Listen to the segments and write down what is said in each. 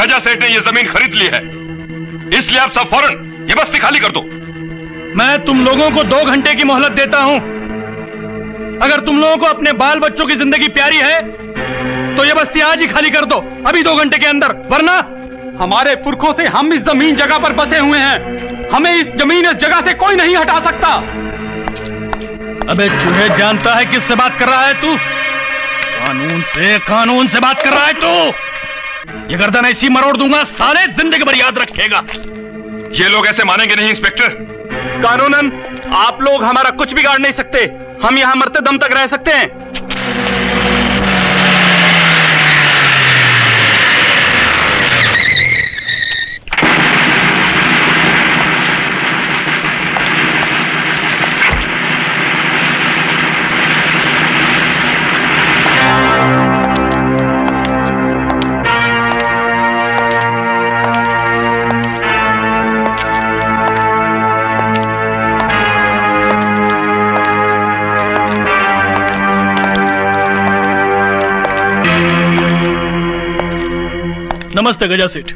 गजा सेठ ने ये जमीन खरीद ली है, इसलिए आप सब फौरन ये बस्ती खाली कर दो। मैं तुम लोगों को 2 घंटे की मोहलत देता हूं। अगर तुम लोगों को अपने बाल बच्चों की जिंदगी प्यारी है तो ये बस्ती आज ही खाली कर दो, अभी 2 घंटे के अंदर, वरना हमारे पुरखों से हम इस जमीन जगह पर बसे हुए हैं, हमें इस जमीन इस जगह से कोई नहीं हटा सकता। अबे चूहे, जानता है किससे बात कर रहा है तू? कानून से बात कर रहा है तू। ये गर्दन ऐसी मरोड़ दूंगा साले, जिंदगी भर याद रखेगा। ये लोग ऐसे मानेंगे नहीं इंस्पेक्टर। कानूनन आप लोग हमारा कुछ बिगाड़ नहीं सकते, हम यहां मरते दम तक रह सकते हैं। नमस्ते गजा सेठ।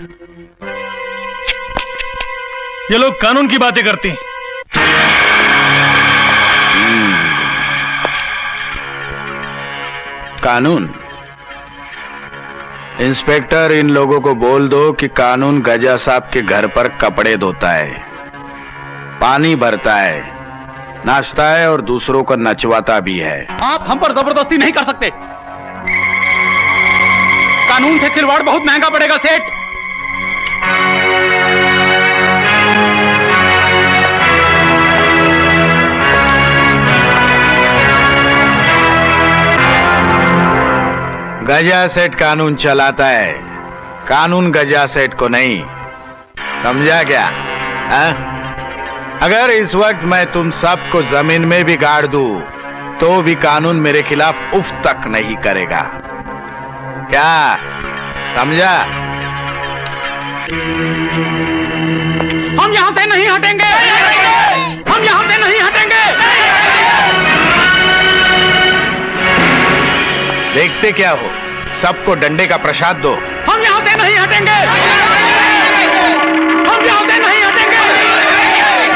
ये लोग कानून की बातें करते हैं। कानून? इंस्पेक्टर, इन लोगों को बोल दो कि कानून गजा साहब के घर पर कपड़े धोता है, पानी भरता है, नाचता है और दूसरों को नचवाता भी है। आप हम पर जबरदस्ती नहीं कर सकते। कानून से खिलवाड़ बहुत महंगा पड़ेगा सेठ। गजा सेठ कानून चलाता है, कानून गजा सेठ को नहीं, समझा क्या? अगर इस वक्त मैं तुम सबको जमीन में भी गाड़ दूं तो भी कानून मेरे खिलाफ उफ तक नहीं करेगा। क्या समझा? हम यहां से नहीं हटेंगे, हम यहां से नहीं हटेंगे। देखते क्या हो, सबको डंडे का प्रसाद दो। हम यहां से नहीं हटेंगे, हम यहां से नहीं हटेंगे।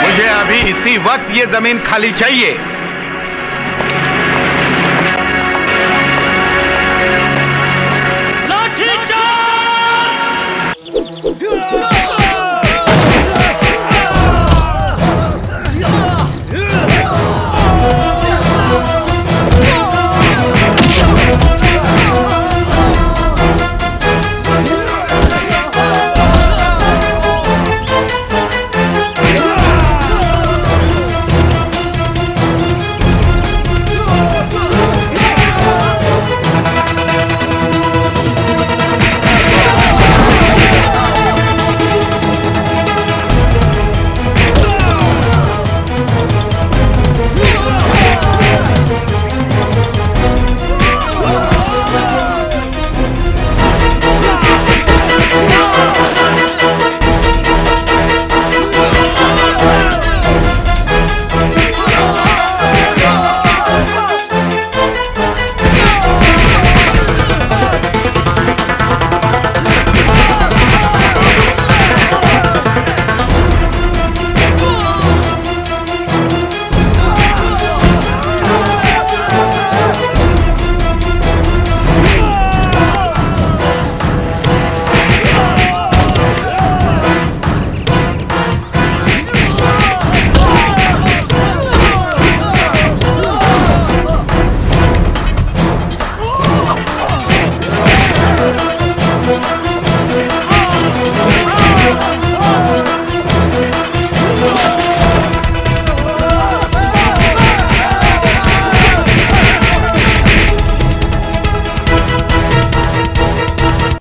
मुझे अभी इसी वक्त ये जमीन खाली चाहिए।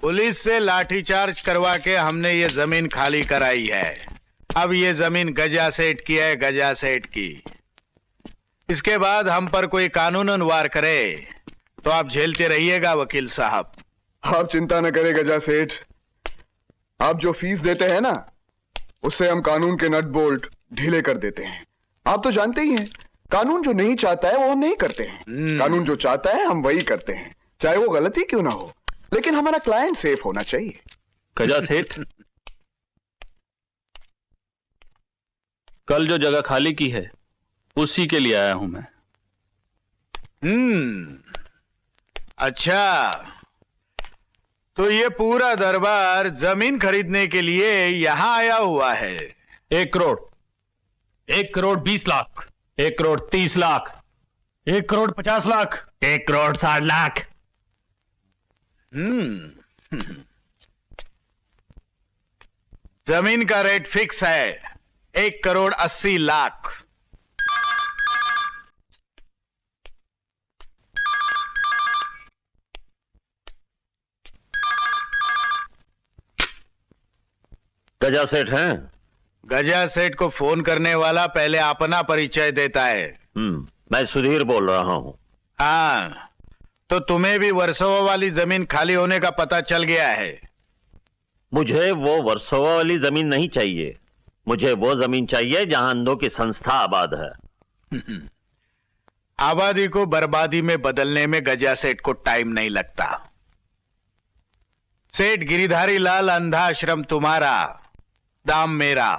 पुलिस से लाठीचार्ज करवा के हमने ये जमीन खाली कराई है। अब ये जमीन गजा सेठ की है, गजा सेठ की। इसके बाद हम पर कोई कानूनन वार करे तो आप झेलते रहिएगा वकील साहब। आप चिंता न करें गजा सेठ, आप जो फीस देते हैं ना उससे हम कानून के नट बोल्ट ढीले कर देते हैं। आप तो जानते ही हैं, कानून जो नहीं चाहता है वो हम नहीं करते हैं, कानून जो चाहता है हम वही करते हैं, चाहे वो गलती क्यों ना हो, लेकिन हमारा क्लाइंट सेफ होना चाहिए। गजा सेठ, कल जो जगह खाली की है उसी के लिए आया हूं मैं। अच्छा, तो ये पूरा दरबार जमीन खरीदने के लिए यहां आया हुआ है। 1 करोड़, 1 करोड़ 20 लाख, 1 करोड़ 30 लाख, 1 करोड़ 50 लाख, 1 करोड़ 60 लाख। जमीन का रेट फिक्स है 1 करोड़ 80 लाख। गजा सेठ हैं? गजा सेठ को फोन करने वाला पहले अपना परिचय देता है। मैं सुधीर बोल रहा हूं। हाँ, तो तुम्हें भी वर्सोवा वाली जमीन खाली होने का पता चल गया है। मुझे वो वर्सोवा वाली जमीन नहीं चाहिए, मुझे वो जमीन चाहिए जहां अंधों की संस्था आबाद है। आबादी को बर्बादी में बदलने में गजा सेठ को टाइम नहीं लगता। सेठ गिरिधारी लाल अंधा आश्रम तुम्हारा, दाम मेरा।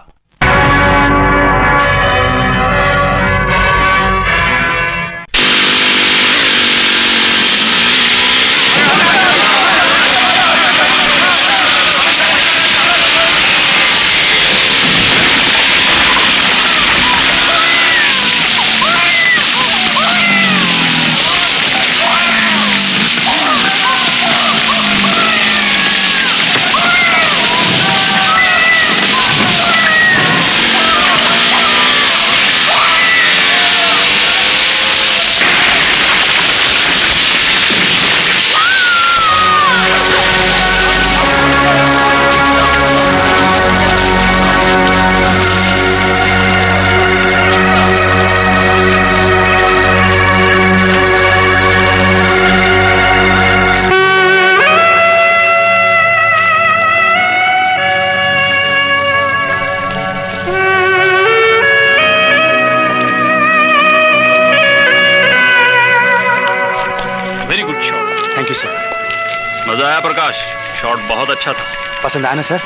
मजा आया प्रकाश? शॉट बहुत अच्छा था। पसंद आया ना सर?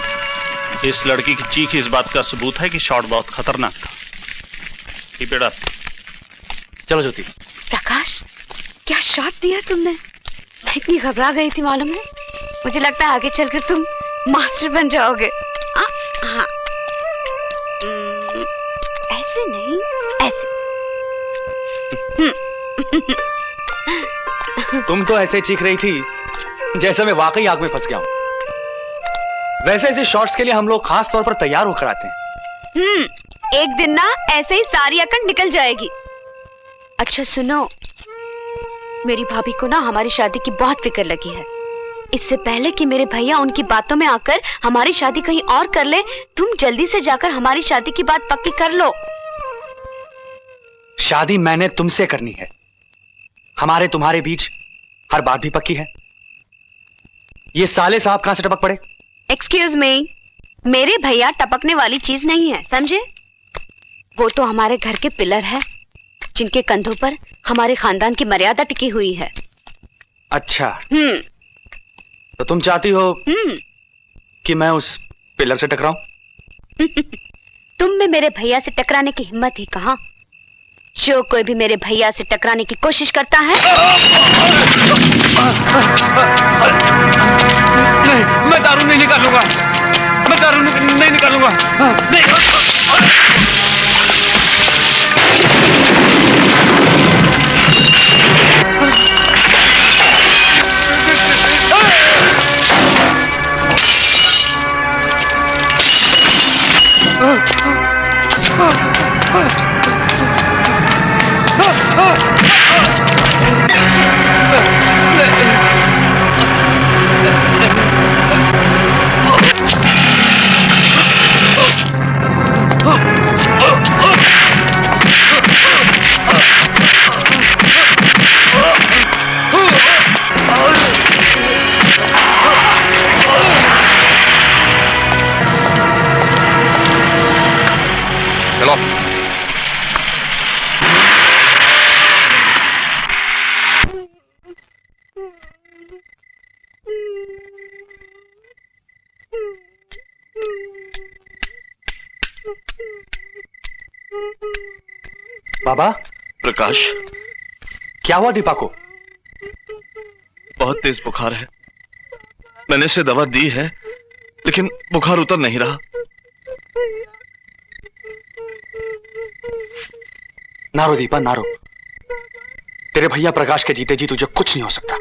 इस लड़की की चीख इस बात का सबूत है कि शॉट बहुत खतरनाक था। Keep it up। चलो ज्योति। प्रकाश, क्या शॉट दिया तुमने? मैं इतनी घबरा गई थी मालूम है। मुझे लगता है आगे चलकर तुम मास्टर बन जाओगे। हाँ, ऐसे नहीं, ऐसे। तुम तो ऐसे चीख रही थी जैसे मैं वाकई आग में फंस गया हूं। वैसे ऐसे शॉट्स के लिए हम लोग खास तौर पर तैयार होकर आते हैं। एक दिन ना ऐसे ही सारी अकड़ निकल जाएगी। अच्छा सुनो, मेरी भाभी को ना हमारी शादी की बहुत फिक्र लगी है। इससे पहले कि मेरे भैया उनकी बातों में आकर हमारी शादी कहीं और कर ले, तुम जल्दी से जाकर हमारी शादी की बात पक्की कर लो। शादी मैंने तुमसे करनी है। हमारे तुम्हारे बीच हर बात भी पक्की है। ये साले साहब कहां से टपक पड़े? एक्सक्यूज मी, मेरे भैया टपकने वाली चीज नहीं है, समझे? वो तो हमारे घर के पिलर है, जिनके कंधों पर हमारे खानदान की मर्यादा टिकी हुई है। अच्छा, तो तुम चाहती हो कि मैं उस पिलर से टकराऊं? तुम में मेरे भैया से टकराने की हिम्मत ही कहां। जो कोई भी मेरे भैया से टकराने की कोशिश करता है, नहीं, मैं दारू नहीं निकालूंगा। मैं दारू नहीं निकालूंगा। बाबा, प्रकाश, क्या हुआ दीपा को? बहुत तेज बुखार है। मैंने इसे दवा दी है, लेकिन बुखार उतर नहीं रहा। ना रो दीपा, ना रो। तेरे भैया प्रकाश के जीते जी तुझे कुछ नहीं हो सकता।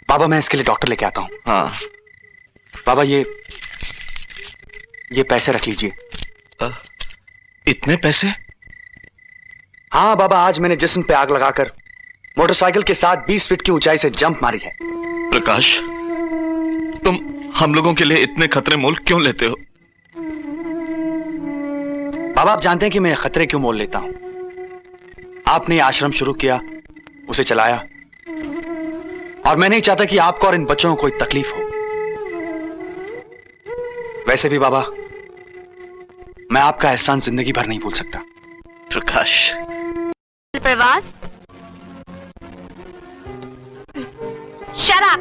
बाबा, मैं इसके लिए डॉक्टर लेके आता हूं। हाँ। बाबा, ये पैसे रख लीजिए। इतने पैसे? हाँ बाबा, आज मैंने जिस्म पे आग लगाकर मोटरसाइकिल के साथ 20 फीट की ऊंचाई से जंप मारी है। प्रकाश, तुम हम लोगों के लिए इतने खतरे मोल क्यों लेते हो? बाबा, आप जानते हैं कि मैं खतरे क्यों मोल लेता हूं। आपने ये आश्रम शुरू किया, उसे चलाया, और मैं नहीं चाहता कि आपको और इन बच्चों को कोई तकलीफ हो। वैसे भी बाबा, मैं आपका एहसान जिंदगी भर नहीं भूल सकता। प्रकाश, प्रवास, शराब।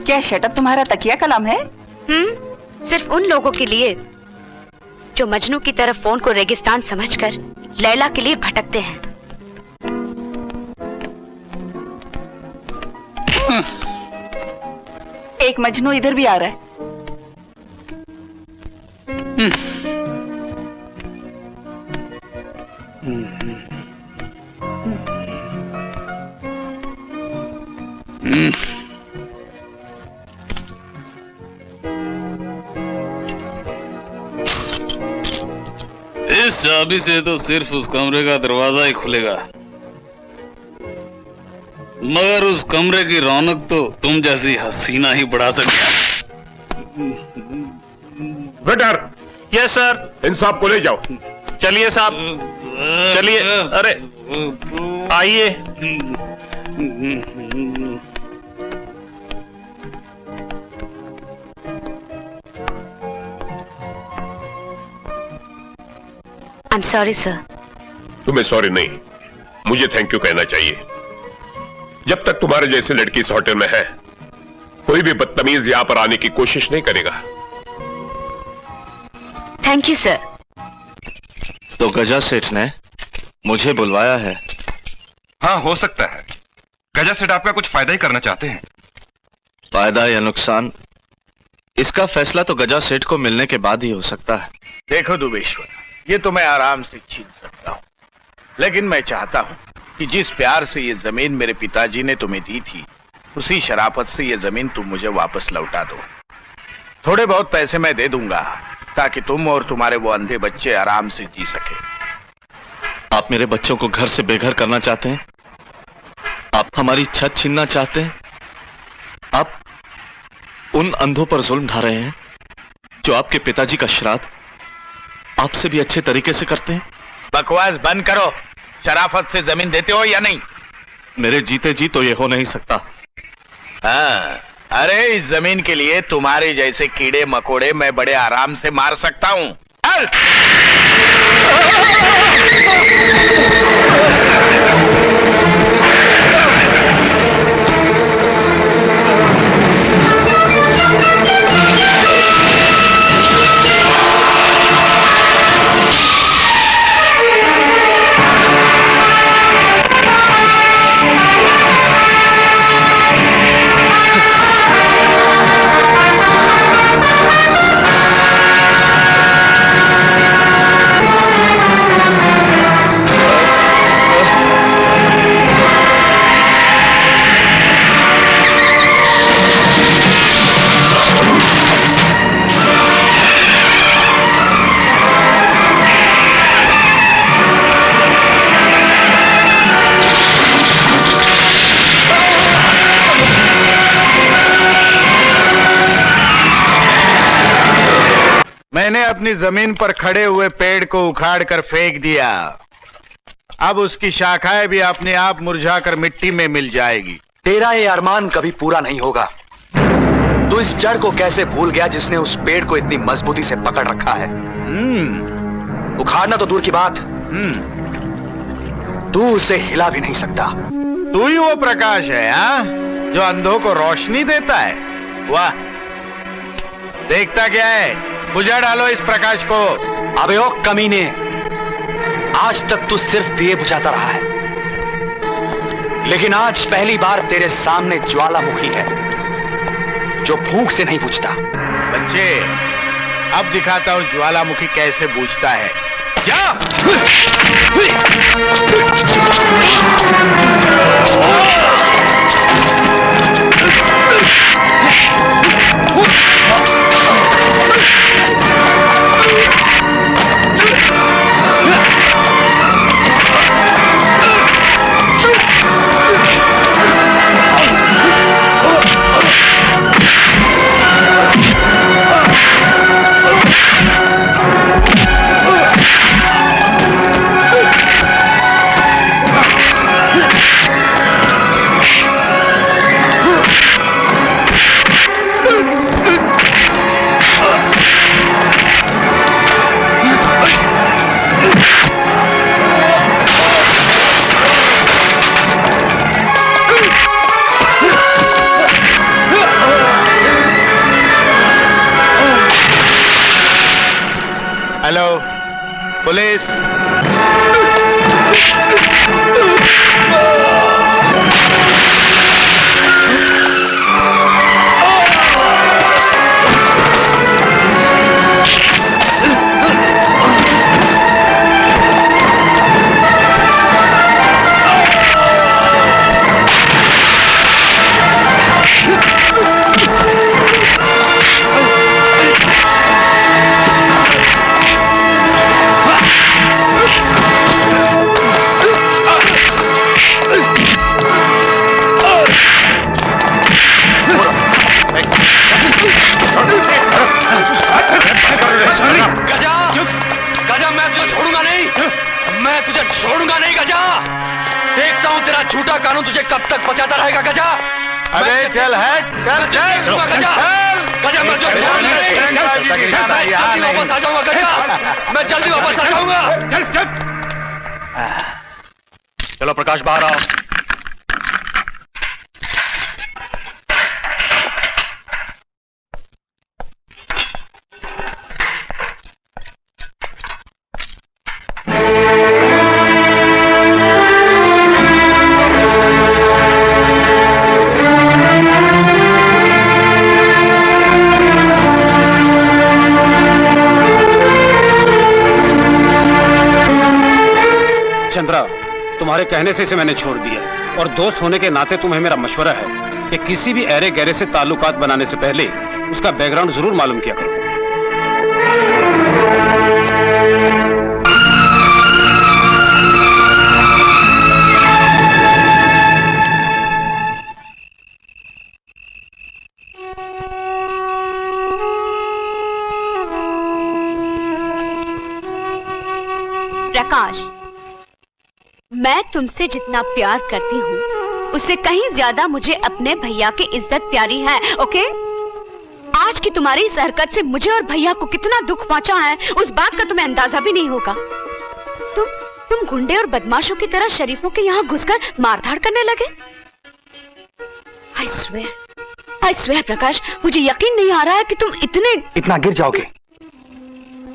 क्या शटअप तुम्हारा तकिया कलाम है? सिर्फ उन लोगों के लिए जो मजनू की तरफ फोन को रेगिस्तान समझकर लैला के लिए भटकते हैं। एक मजनू इधर भी आ रहा है। इस चाबी से तो सिर्फ उस कमरे का दरवाजा ही खुलेगा, मगर उस कमरे की रौनक तो तुम जैसी हसीना ही बढ़ा सकता है। वेटर। Yes sir. इन साहब को ले जाओ। चलिए साहब, चलिए। अरे आइए। I am sorry sir. तुम्हें सॉरी नहीं, मुझे थैंक यू कहना चाहिए। जब तक तुम्हारे जैसे लड़की इस होटल में है, कोई भी बदतमीज यहां पर आने की कोशिश नहीं करेगा। Thank you sir. तो गजा सेठ ने मुझे बुलवाया है। हाँ, हो सकता है गजा सेठ आपका कुछ फायदा ही करना चाहते हैं। फायदा या नुकसान, इसका फैसला तो गजा सेठ को मिलने के बाद ही हो सकता है। देखो दुबेश्वर, ये तो मैं आराम से छीन सकता हूँ, लेकिन मैं चाहता हूँ कि जिस प्यार से ये जमीन मेरे पिताजी ने तुम्हें दी थी, उसी शराफत से ये जमीन तुम मुझे वापस लौटा दो। थोड़े बहुत पैसे मैं दे दूंगा ताकि तुम और तुम्हारे वो अंधे बच्चे आराम से जी सके। आप मेरे बच्चों को घर से बेघर करना चाहते हैं? आप हमारी छत छीनना चाहते हैं? आप उन अंधों पर जुल्म ढा रहे हैं जो आपके पिताजी का श्राद्ध आपसे भी अच्छे तरीके से करते हैं। बकवास बंद करो। शराफत से जमीन देते हो या नहीं? मेरे जीते जी तो ये हो नहीं सकता। हाँ, अरे इस जमीन के लिए तुम्हारे जैसे कीड़े मकोड़े मैं बड़े आराम से मार सकता हूं। मैंने अपनी जमीन पर खड़े हुए पेड़ को उखाड़ कर फेंक दिया। अब उसकी शाखाएं भी अपने आप मुरझाकर मिट्टी में मिल जाएगी। तेरा ये अरमान कभी पूरा नहीं होगा। तू इस जड़ को कैसे भूल गया जिसने उस पेड़ को इतनी मजबूती से पकड़ रखा है? उखाड़ना तो दूर की बात, तू उसे हिला भी नहीं सकता। तू ही वो प्रकाश है जो अंधों को रोशनी देता है। वाह, देखता क्या है, बुझा डालो इस प्रकाश को। अबे ओ कमीने, आज तक तू सिर्फ दिए बुझाता रहा है, लेकिन आज पहली बार तेरे सामने ज्वालामुखी है जो फूंक से नहीं बुझता। बच्चे, अब दिखाता हूं ज्वालामुखी कैसे बूझता है। क्या? Hello police. छोड़ूंगा नहीं गजा। देखता हूं तेरा झूठा कानून तुझे कब तक बचाता रहेगा गजा। अरे चल हट, चल चल गजा। गजा मैं तुझे छोड़ूंगा नहीं। वापस आ जाऊंगा गजा, मैं जल्दी वापस आ जाऊंगा। चलो प्रकाश बाहर आओ। चंद्रा, तुम्हारे कहने से इसे मैंने छोड़ दिया, और दोस्त होने के नाते तुम्हें मेरा मशवरा है कि किसी भी ऐरे गहरे से ताल्लुकात बनाने से पहले उसका बैकग्राउंड जरूर मालूम किया करो। प्रकाश, मैं तुमसे जितना प्यार करती हूँ उससे कहीं ज्यादा मुझे अपने भैया की इज्जत प्यारी है। ओके? आज की तुम्हारी इस हरकत से मुझे और भैया को कितना दुख पहुंचा है उस बात का तुम्हें अंदाजा भी नहीं होगा। तुम गुंडे और बदमाशों की तरह शरीफों के यहाँ घुसकर मारधाड़ करने लगे। I swear प्रकाश, मुझे यकीन नहीं आ रहा है कि तुम इतना गिर जाओगे।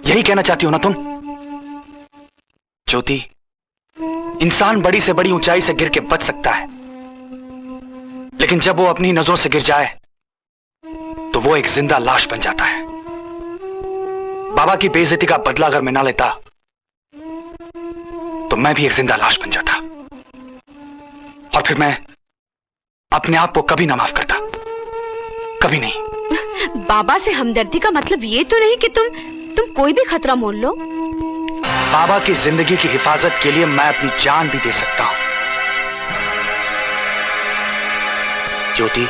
यही कहना चाहती हो ना तुम? ज्योति, इंसान बड़ी से बड़ी ऊंचाई से गिर के बच सकता है, लेकिन जब वो अपनी नजरों से गिर जाए तो वो एक जिंदा लाश बन जाता है। बाबा की बेइज्जती का बदला अगर मैं ना लेता तो मैं भी एक जिंदा लाश बन जाता, और फिर मैं अपने आप को कभी ना माफ करता, कभी नहीं। बाबा से हमदर्दी का मतलब ये तो नहीं कि तुम कोई भी खतरा मोल लो। बाबा की जिंदगी की हिफाजत के लिए मैं अपनी जान भी दे सकता हूं। ज्योति,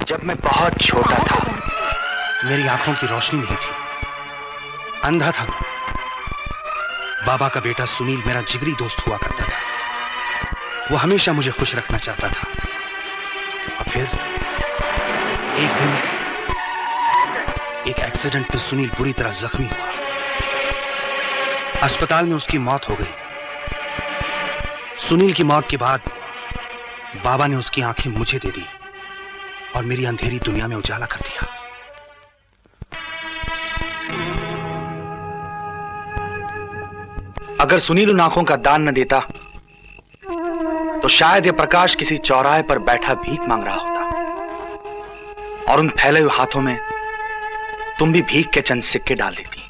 जब मैं बहुत छोटा था, मेरी आंखों की रोशनी नहीं थी, अंधा था। बाबा का बेटा सुनील मेरा जिगरी दोस्त हुआ करता था। वो हमेशा मुझे खुश रखना चाहता था, और फिर एक दिन एक एक्सीडेंट में सुनील बुरी तरह जख्मी हुआ। अस्पताल में उसकी मौत हो गई। सुनील की मौत के बाद बाबा ने उसकी आंखें मुझे दे दी और मेरी अंधेरी दुनिया में उजाला कर दिया। अगर सुनील उन आंखों का दान न देता तो शायद ये प्रकाश किसी चौराहे पर बैठा भीख मांग रहा होता और उन फैले हुए हाथों में तुम भी भीख के चंद सिक्के डाल देती।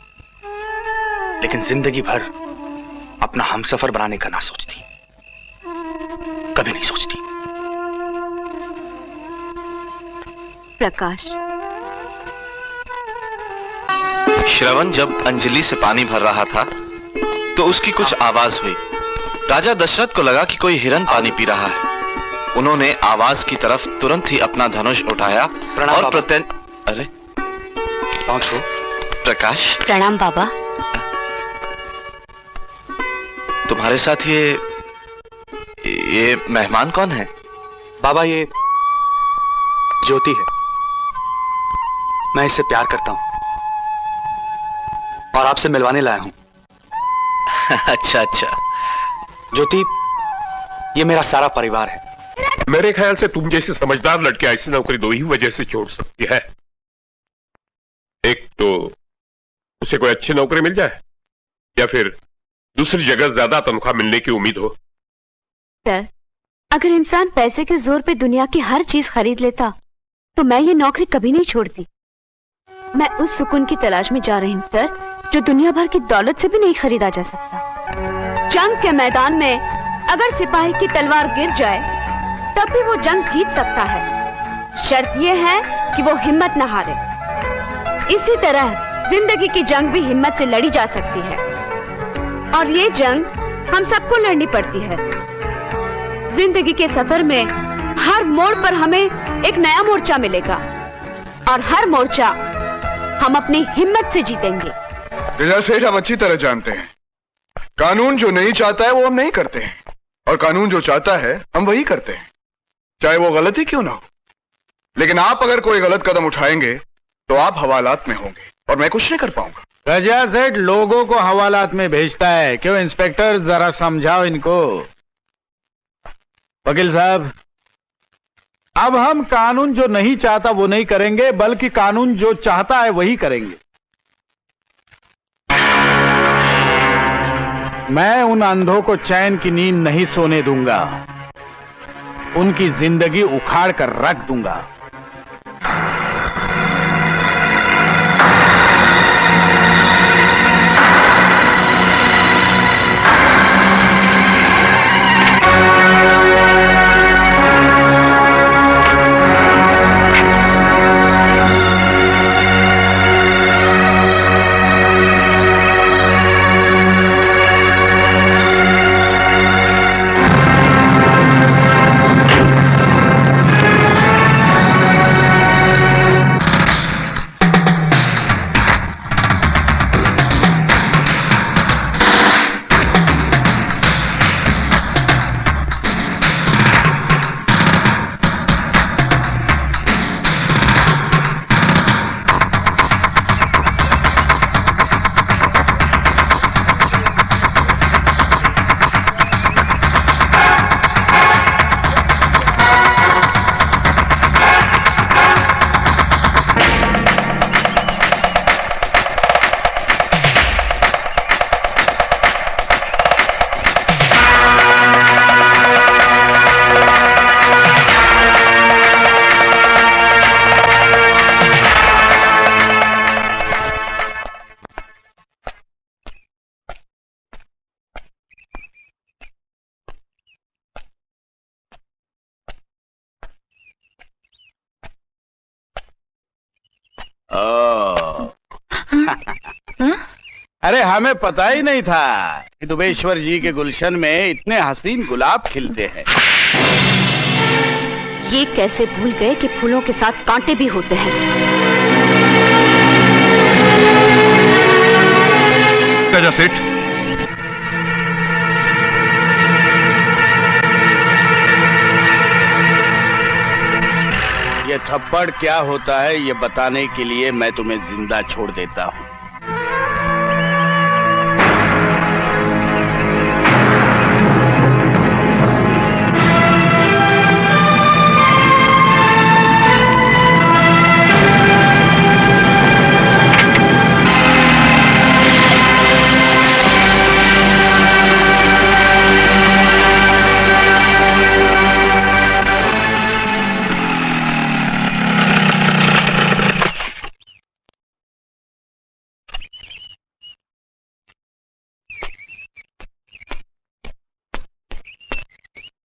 लेकिन जिंदगी भर अपना हमसफर बनाने का ना सोचती, कभी नहीं सोचती। प्रकाश, श्रवण जब अंजलि से पानी भर रहा था तो उसकी कुछ आवाज हुई। राजा दशरथ को लगा कि कोई हिरन पानी पी रहा है। उन्होंने आवाज की तरफ तुरंत ही अपना धनुष उठाया और अरे कौन छो? प्रकाश। प्रणाम बाबा। तुम्हारे साथ ये मेहमान कौन है? बाबा, ये ज्योति है। मैं इससे प्यार करता हूं और आपसे मिलवाने लाया हूं। अच्छा अच्छा। ज्योति, ये मेरा सारा परिवार है। मेरे ख्याल से तुम जैसे समझदार लड़के ऐसी नौकरी दो ही वजह से छोड़ सकती है। एक तो उसे कोई अच्छी नौकरी मिल जाए या फिर दूसरी जगह ज्यादा तनख्वाह मिलने की उम्मीद हो। सर, अगर इंसान पैसे के जोर पे दुनिया की हर चीज खरीद लेता तो मैं ये नौकरी कभी नहीं छोड़ती। मैं उस सुकून की तलाश में जा रही हूँ सर, जो दुनिया भर की दौलत से भी नहीं खरीदा जा सकता। जंग के मैदान में अगर सिपाही की तलवार गिर जाए तब भी वो जंग जीत सकता है। शर्त ये है कि वो हिम्मत न हारे। इसी तरह जिंदगी की जंग भी हिम्मत से लड़ी जा सकती है और ये जंग हम सबको लड़नी पड़ती है। जिंदगी के सफर में हर मोड़ पर हमें एक नया मोर्चा मिलेगा और हर मोर्चा हम अपनी हिम्मत से जीतेंगे। गजा सेठ, हम अच्छी तरह जानते हैं कानून जो नहीं चाहता है वो हम नहीं करते हैं और कानून जो चाहता है हम वही करते हैं, चाहे वो गलत ही क्यों ना हो। लेकिन आप अगर कोई गलत कदम उठाएंगे तो आप हवालात में होंगे और मैं कुछ नहीं कर पाऊंगा। गजा सेठ लोगों को हवालात में भेजता है। क्यों इंस्पेक्टर, जरा समझाओ इनको। वकील साहब, अब हम कानून जो नहीं चाहता वो नहीं करेंगे, बल्कि कानून जो चाहता है वही करेंगे। मैं उन अंधों को चैन की नींद नहीं सोने दूंगा, उनकी जिंदगी उखाड़ कर रख दूंगा। अरे हमें पता ही नहीं था कि दुबेश्वर जी के गुलशन में इतने हसीन गुलाब खिलते हैं। ये कैसे भूल गए कि फूलों के साथ कांटे भी होते हैं। गजा सेठ, ये थप्पड़ क्या होता है ये बताने के लिए मैं तुम्हें जिंदा छोड़ देता हूं।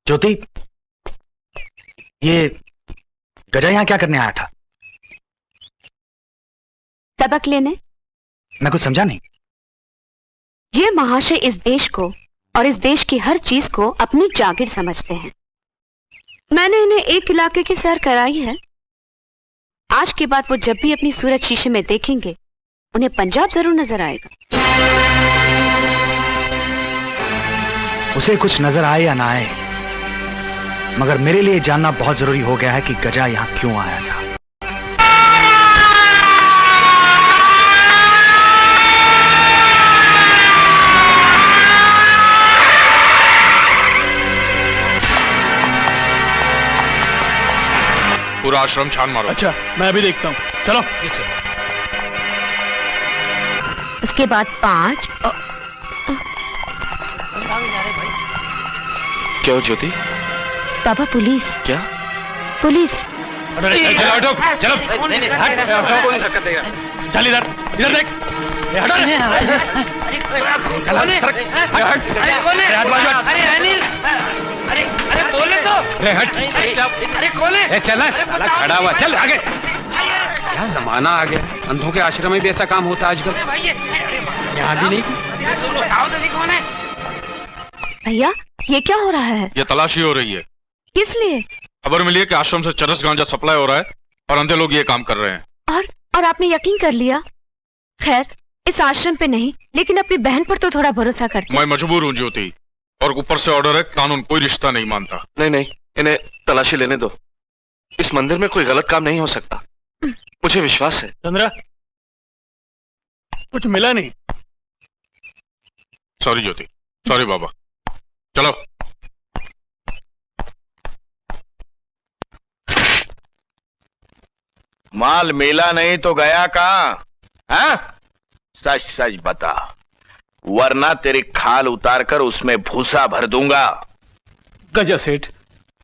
ज्योति, ये गजा यहां क्या करने आया था? सबक लेने। मैं कुछ समझा नहीं। ये महाशय इस देश को और इस देश की हर चीज को अपनी जागीर समझते हैं। मैंने इन्हें एक इलाके की सैर कराई है। आज के बाद वो जब भी अपनी सूरत शीशे में देखेंगे, उन्हें पंजाब जरूर नजर आएगा। उसे कुछ नजर आए या ना आए, मगर मेरे लिए जानना बहुत जरूरी हो गया है कि गजा यहां क्यों आया था। पूरा आश्रम छान मारो। अच्छा, मैं अभी देखता हूँ। चलो। उसके बाद 5। क्या हो ज्योति? बाबा पुलिस। क्या? पुलिस। चलो चलो चल इधर इधर देख। चल खड़ा हुआ, चल आगे। क्या जमाना आ गया, अंधों के आश्रम में भी ऐसा काम होता है आजकल। यहाँ भी नहीं। भैया, ये क्या हो रहा है? ये तलाशी हो रही है। किस लिए? खबर मिली है कि आश्रम से चरस गांजा सप्लाई हो रहा है और अंधे लोग ये काम कर रहे हैं। और आपने यकीन कर लिया? खैर, इस आश्रम पे नहीं, लेकिन अपनी बहन पर तो थोड़ा भरोसा करते। मैं मजबूर हूँ ज्योति, और ऊपर से ऑर्डर है, कानून कोई रिश्ता नहीं मानता। नहीं नहीं, इन्हें तलाशी लेने दो। इस मंदिर में कोई गलत काम नहीं हो सकता, मुझे विश्वास है। चंद्रा, कुछ मिला नहीं? सॉरी ज्योति, सॉरी बाबा। चलो। माल मिला नहीं तो गया कहां? हाँ? सच सच बता, वरना तेरी खाल उतारकर उसमें भूसा भर दूंगा। गजा सेठ,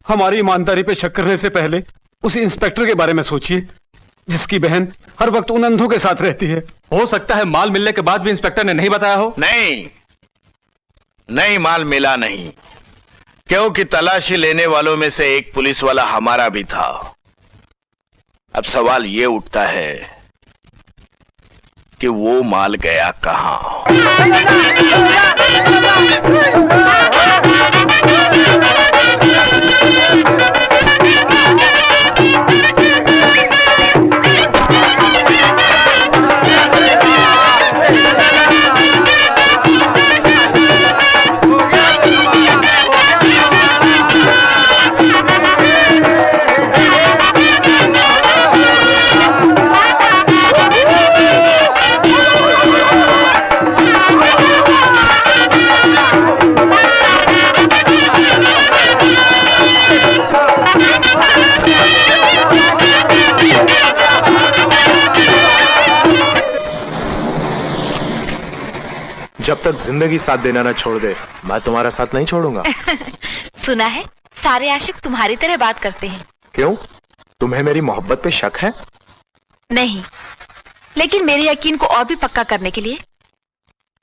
हमारी ईमानदारी पे शक करने से पहले उस इंस्पेक्टर के बारे में सोचिए, जिसकी बहन हर वक्त उन अंधों के साथ रहती है। हो सकता है माल मिलने के बाद भी इंस्पेक्टर ने नहीं बताया हो। नहीं नहीं, माल मिला नहीं, क्योंकि तलाशी लेने वालों में से एक पुलिस वाला हमारा भी था। अब सवाल ये उठता है कि वो माल गया कहां? जब तक जिंदगी साथ देना ना छोड़ दे, मैं तुम्हारा साथ नहीं छोड़ूंगा। सुना है सारे आशिक तुम्हारी तरह बात करते हैं। क्यों, तुम्हें मेरी मोहब्बत पे शक है? नहीं, लेकिन मेरे यकीन को और भी पक्का करने के लिए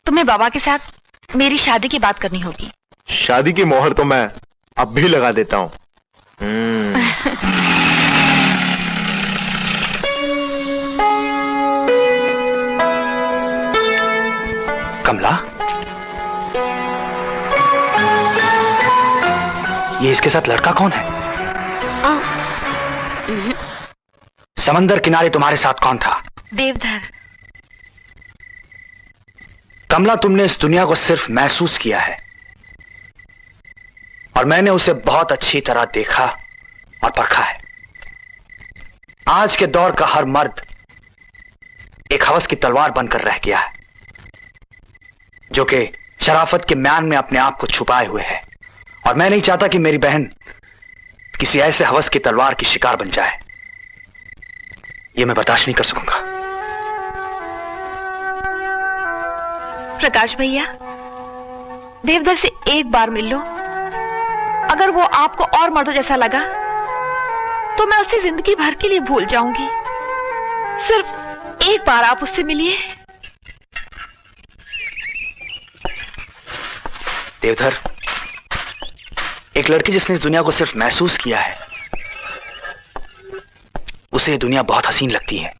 तुम्हें बाबा के साथ मेरी शादी की बात करनी होगी। शादी की मोहर तो मैं अब भी लगा देता हूँ। कमला, ये इसके साथ लड़का कौन है? समंदर किनारे तुम्हारे साथ कौन था? देवधर। कमला, तुमने इस दुनिया को सिर्फ महसूस किया है, और मैंने उसे बहुत अच्छी तरह देखा और परखा है। आज के दौर का हर मर्द एक हवस की तलवार बनकर रह गया है, जो कि शराफत के म्यान में अपने आप को छुपाए हुए है। और मैं नहीं चाहता कि मेरी बहन किसी ऐसे हवस की तलवार की शिकार बन जाए। यह मैं बर्दाश्त नहीं कर सकूंगा। प्रकाश भैया, देवधर से एक बार मिल लो। अगर वो आपको और मर्दों जैसा लगा तो मैं उसे जिंदगी भर के लिए भूल जाऊंगी। सिर्फ एक बार आप उससे मिलिए। देवधर, एक लड़की जिसने इस दुनिया को सिर्फ महसूस किया है, उसे ये दुनिया बहुत हसीन लगती है।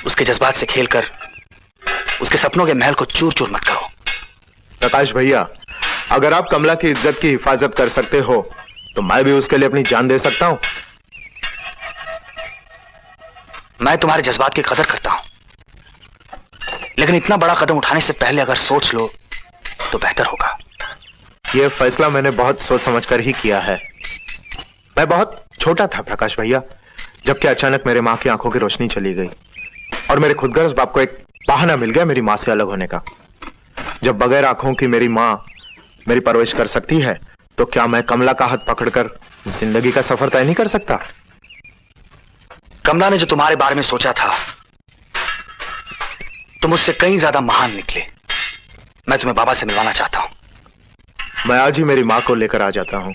उसके जज्बात से खेलकर उसके सपनों के महल को चूर चूर मत करो। प्रकाश भैया, अगर आप कमला की इज्जत की हिफाजत कर सकते हो तो मैं भी उसके लिए अपनी जान दे सकता हूं। मैं तुम्हारे जज्बात की कदर करता हूं, लेकिन इतना बड़ा कदम उठाने से पहले अगर सोच लो तो बेहतर होगा। यह फैसला मैंने बहुत सोच समझकर ही किया है। मैं बहुत छोटा था प्रकाश भैया, जबकि अचानक मेरे मां की आंखों की रोशनी चली गई और मेरे खुदगर्ज बाप को एक बहाना मिल गया मेरी मां से अलग होने का। जब बगैर आंखों की मेरी मां मेरी परवरिश कर सकती है, तो क्या मैं कमला का हाथ पकड़कर जिंदगी का सफर तय नहीं कर सकता? कमला ने जो तुम्हारे बारे में सोचा था, तुम उससे कहीं ज्यादा महान निकले। मैं तुम्हें बाबा से मिलवाना चाहता हूं। मैं आज ही मेरी मां को लेकर आ जाता हूं।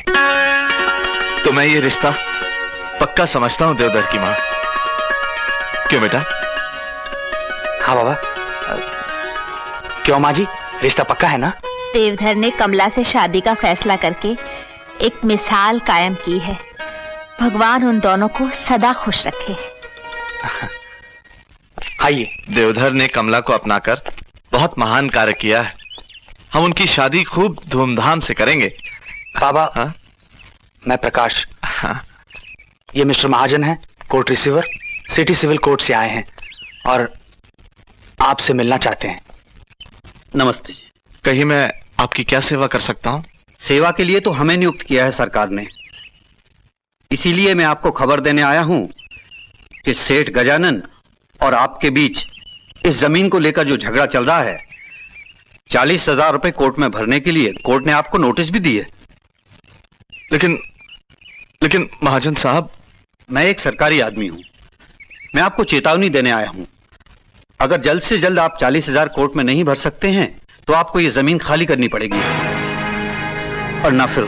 तो मैं ये रिश्ता पक्का समझता हूं देवधर की मां। क्यों बेटा? हाँ बाबा। क्यों मां जी, रिश्ता पक्का है ना? देवधर ने कमला से शादी का फैसला करके एक मिसाल कायम की है। भगवान उन दोनों को सदा खुश रखे। आइए। देवधर ने कमला को अपनाकर बहुत महान कार्य किया है। हम उनकी शादी खूब धूमधाम से करेंगे। बाबा। हाँ? मैं प्रकाश। हाँ? ये मिस्टर महाजन है, court receiver, city civil court से आए हैं और आपसे मिलना चाहते हैं। नमस्ते। कहीं मैं आपकी क्या सेवा कर सकता हूं? सेवा के लिए तो हमें नियुक्त किया है सरकार ने, इसीलिए मैं आपको खबर देने आया हूं कि सेठ गजानन और आपके बीच इस जमीन को लेकर जो झगड़ा चल रहा है, 40,000 रुपए कोर्ट में भरने के लिए कोर्ट ने आपको नोटिस भी दी है। लेकिन महाजन साहब, मैं एक सरकारी आदमी हूं, मैं आपको चेतावनी देने आया हूं। अगर जल्द से जल्द आप 40,000 कोर्ट में नहीं भर सकते हैं तो आपको ये जमीन खाली करनी पड़ेगी, और ना फिर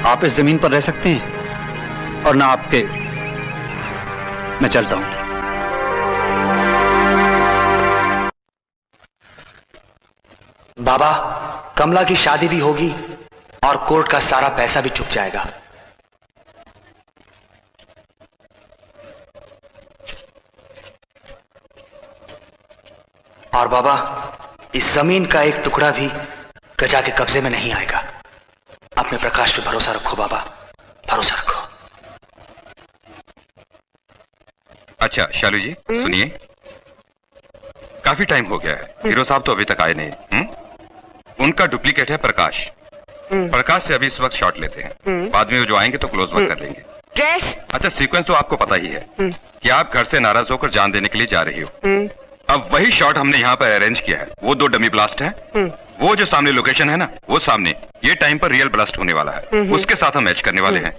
आप इस जमीन पर रह सकते हैं और ना आपके। मैं चलता हूं। बाबा, कमला की शादी भी होगी और कोर्ट का सारा पैसा भी चुक जाएगा। और बाबा, इस जमीन का एक टुकड़ा भी गजा के कब्जे में नहीं आएगा। अपने प्रकाश पे भरोसा रखो बाबा, भरोसा रखो। अच्छा शालू जी, सुनिए, काफी टाइम हो गया है, हीरो साहब तो अभी तक आए नहीं। उनका डुप्लीकेट है प्रकाश। प्रकाश से अभी इस वक्त शॉट लेते हैं, बाद में वो जो आएंगे तो क्लोज वर्क कर लेंगे। कैश? अच्छा, सीक्वेंस तो आपको पता ही है कि आप घर से नाराज होकर जान देने के लिए जा रही हो। अब वही शॉट हमने यहाँ पर अरेंज किया है। वो 2 डमी ब्लास्ट है, वो जो सामने लोकेशन है ना, वो सामने ये टाइम पर रियल ब्लास्ट होने वाला है, उसके साथ हम मैच करने वाले हैं।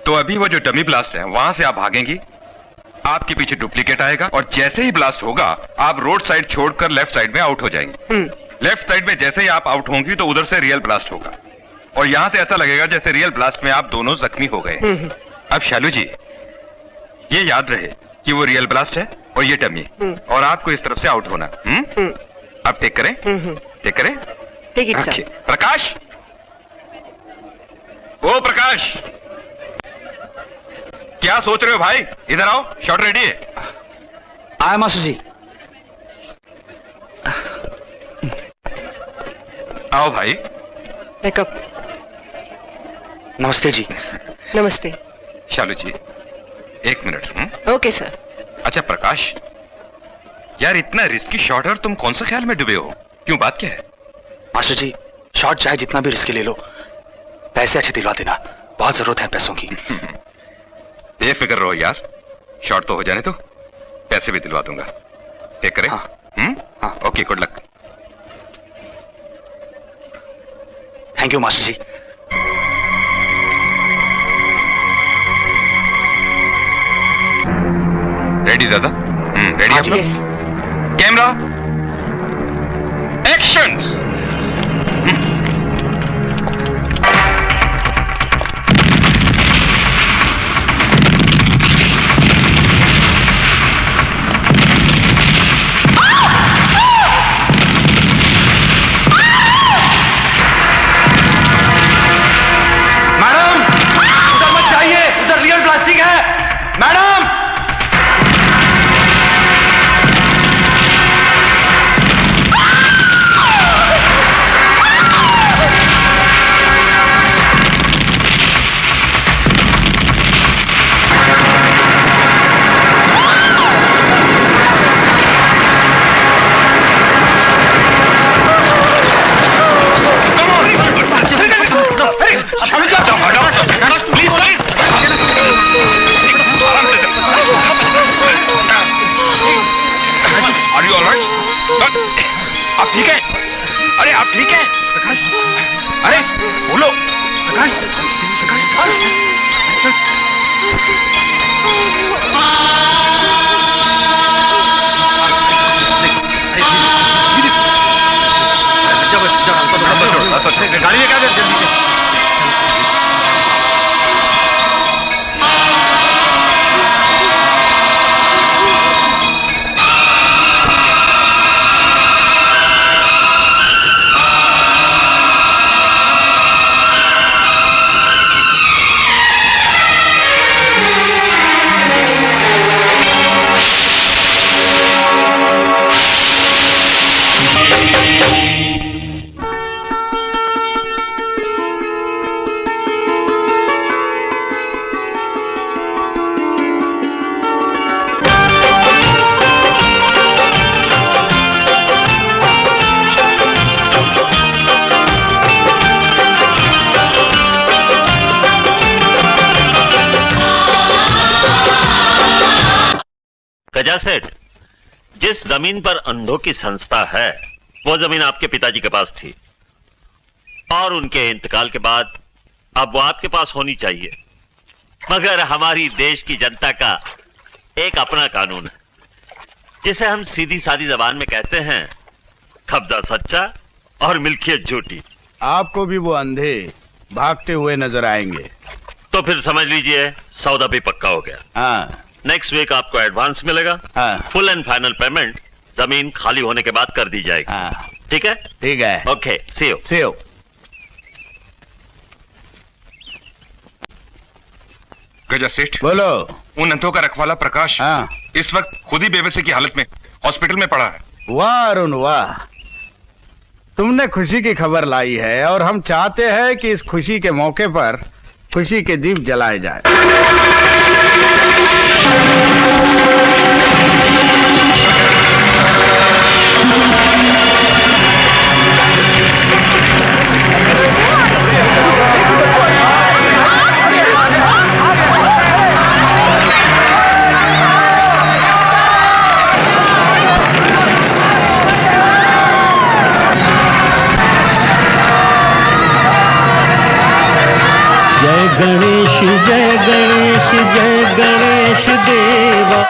तो अभी वो जो डमी ब्लास्ट है वहां से आप भागेंगी, आपके पीछे डुप्लीकेट आएगा और जैसे ही ब्लास्ट होगा आप रोड साइड छोड़कर लेफ्ट साइड में आउट हो जाएंगे। लेफ्ट साइड में जैसे ही आप आउट होंगी तो उधर से रियल ब्लास्ट होगा और यहां से ऐसा लगेगा जैसे रियल ब्लास्ट में आप दोनों जख्मी हो गए। अब शालू जी, ये याद रहे कि वो रियल ब्लास्ट है और ये डमी, और आपको इस तरफ से आउट होना। अब टेक करें, टेक करें। प्रकाश, ओ प्रकाश, क्या सोच रहे हो भाई? इधर आओ, शॉट रेडी है। आया मासू जी। आओ भाई। मेकअप। नमस्ते जी। नमस्ते। शालू जी, 1 मिनट। Okay sir. अच्छा प्रकाश, यार इतना रिस्की शॉट है और तुम कौन सा ख्याल में डूबे हो? क्यों, बात क्या है? मास्टर जी, शॉट चाहे जितना भी रिस्क ले लो, पैसे अच्छे दिलवा देना, बहुत जरूरत है पैसों की। बेफिक्र रहो यार, शॉट तो हो जाने दो, पैसे भी दिलवा दूंगा। टेक करें? हाँ। Okay, good luck. Thank you master ji. Ready दादा? रेडी आप लोग? Camera action. गजा सेठ, जिस जमीन पर अंधों की संस्था है वो जमीन आपके पिताजी के पास थी और उनके इंतकाल के बाद अब वो आपके पास होनी चाहिए, मगर हमारी देश की जनता का एक अपना कानून है जिसे हम सीधी सादी जबान में कहते हैं कब्जा सच्चा और मिल्कियत झूठी। आपको भी वो अंधे भागते हुए नजर आएंगे। तो फिर समझ लीजिए सौदा भी पक्का हो गया। हाँ, नेक्स्ट वीक आपको एडवांस मिलेगा। हाँ, फुल एंड फाइनल पेमेंट जमीन खाली होने के बाद कर दी जाएगी। हाँ, ठीक है? ठीक है। Okay, see you. See you. Gaja Seth, बोलो। उन अंधों का रखवाला प्रकाश हाँ, इस वक्त खुद ही बेबसी की हालत में हॉस्पिटल में पड़ा है। वाह अरुण वाह, तुमने खुशी की खबर लाई है और हम चाहते हैं कि इस खुशी के मौके पर खुशी के दीप जलाए जाए। जय गणेश जय गणेश जय गणेश देवा।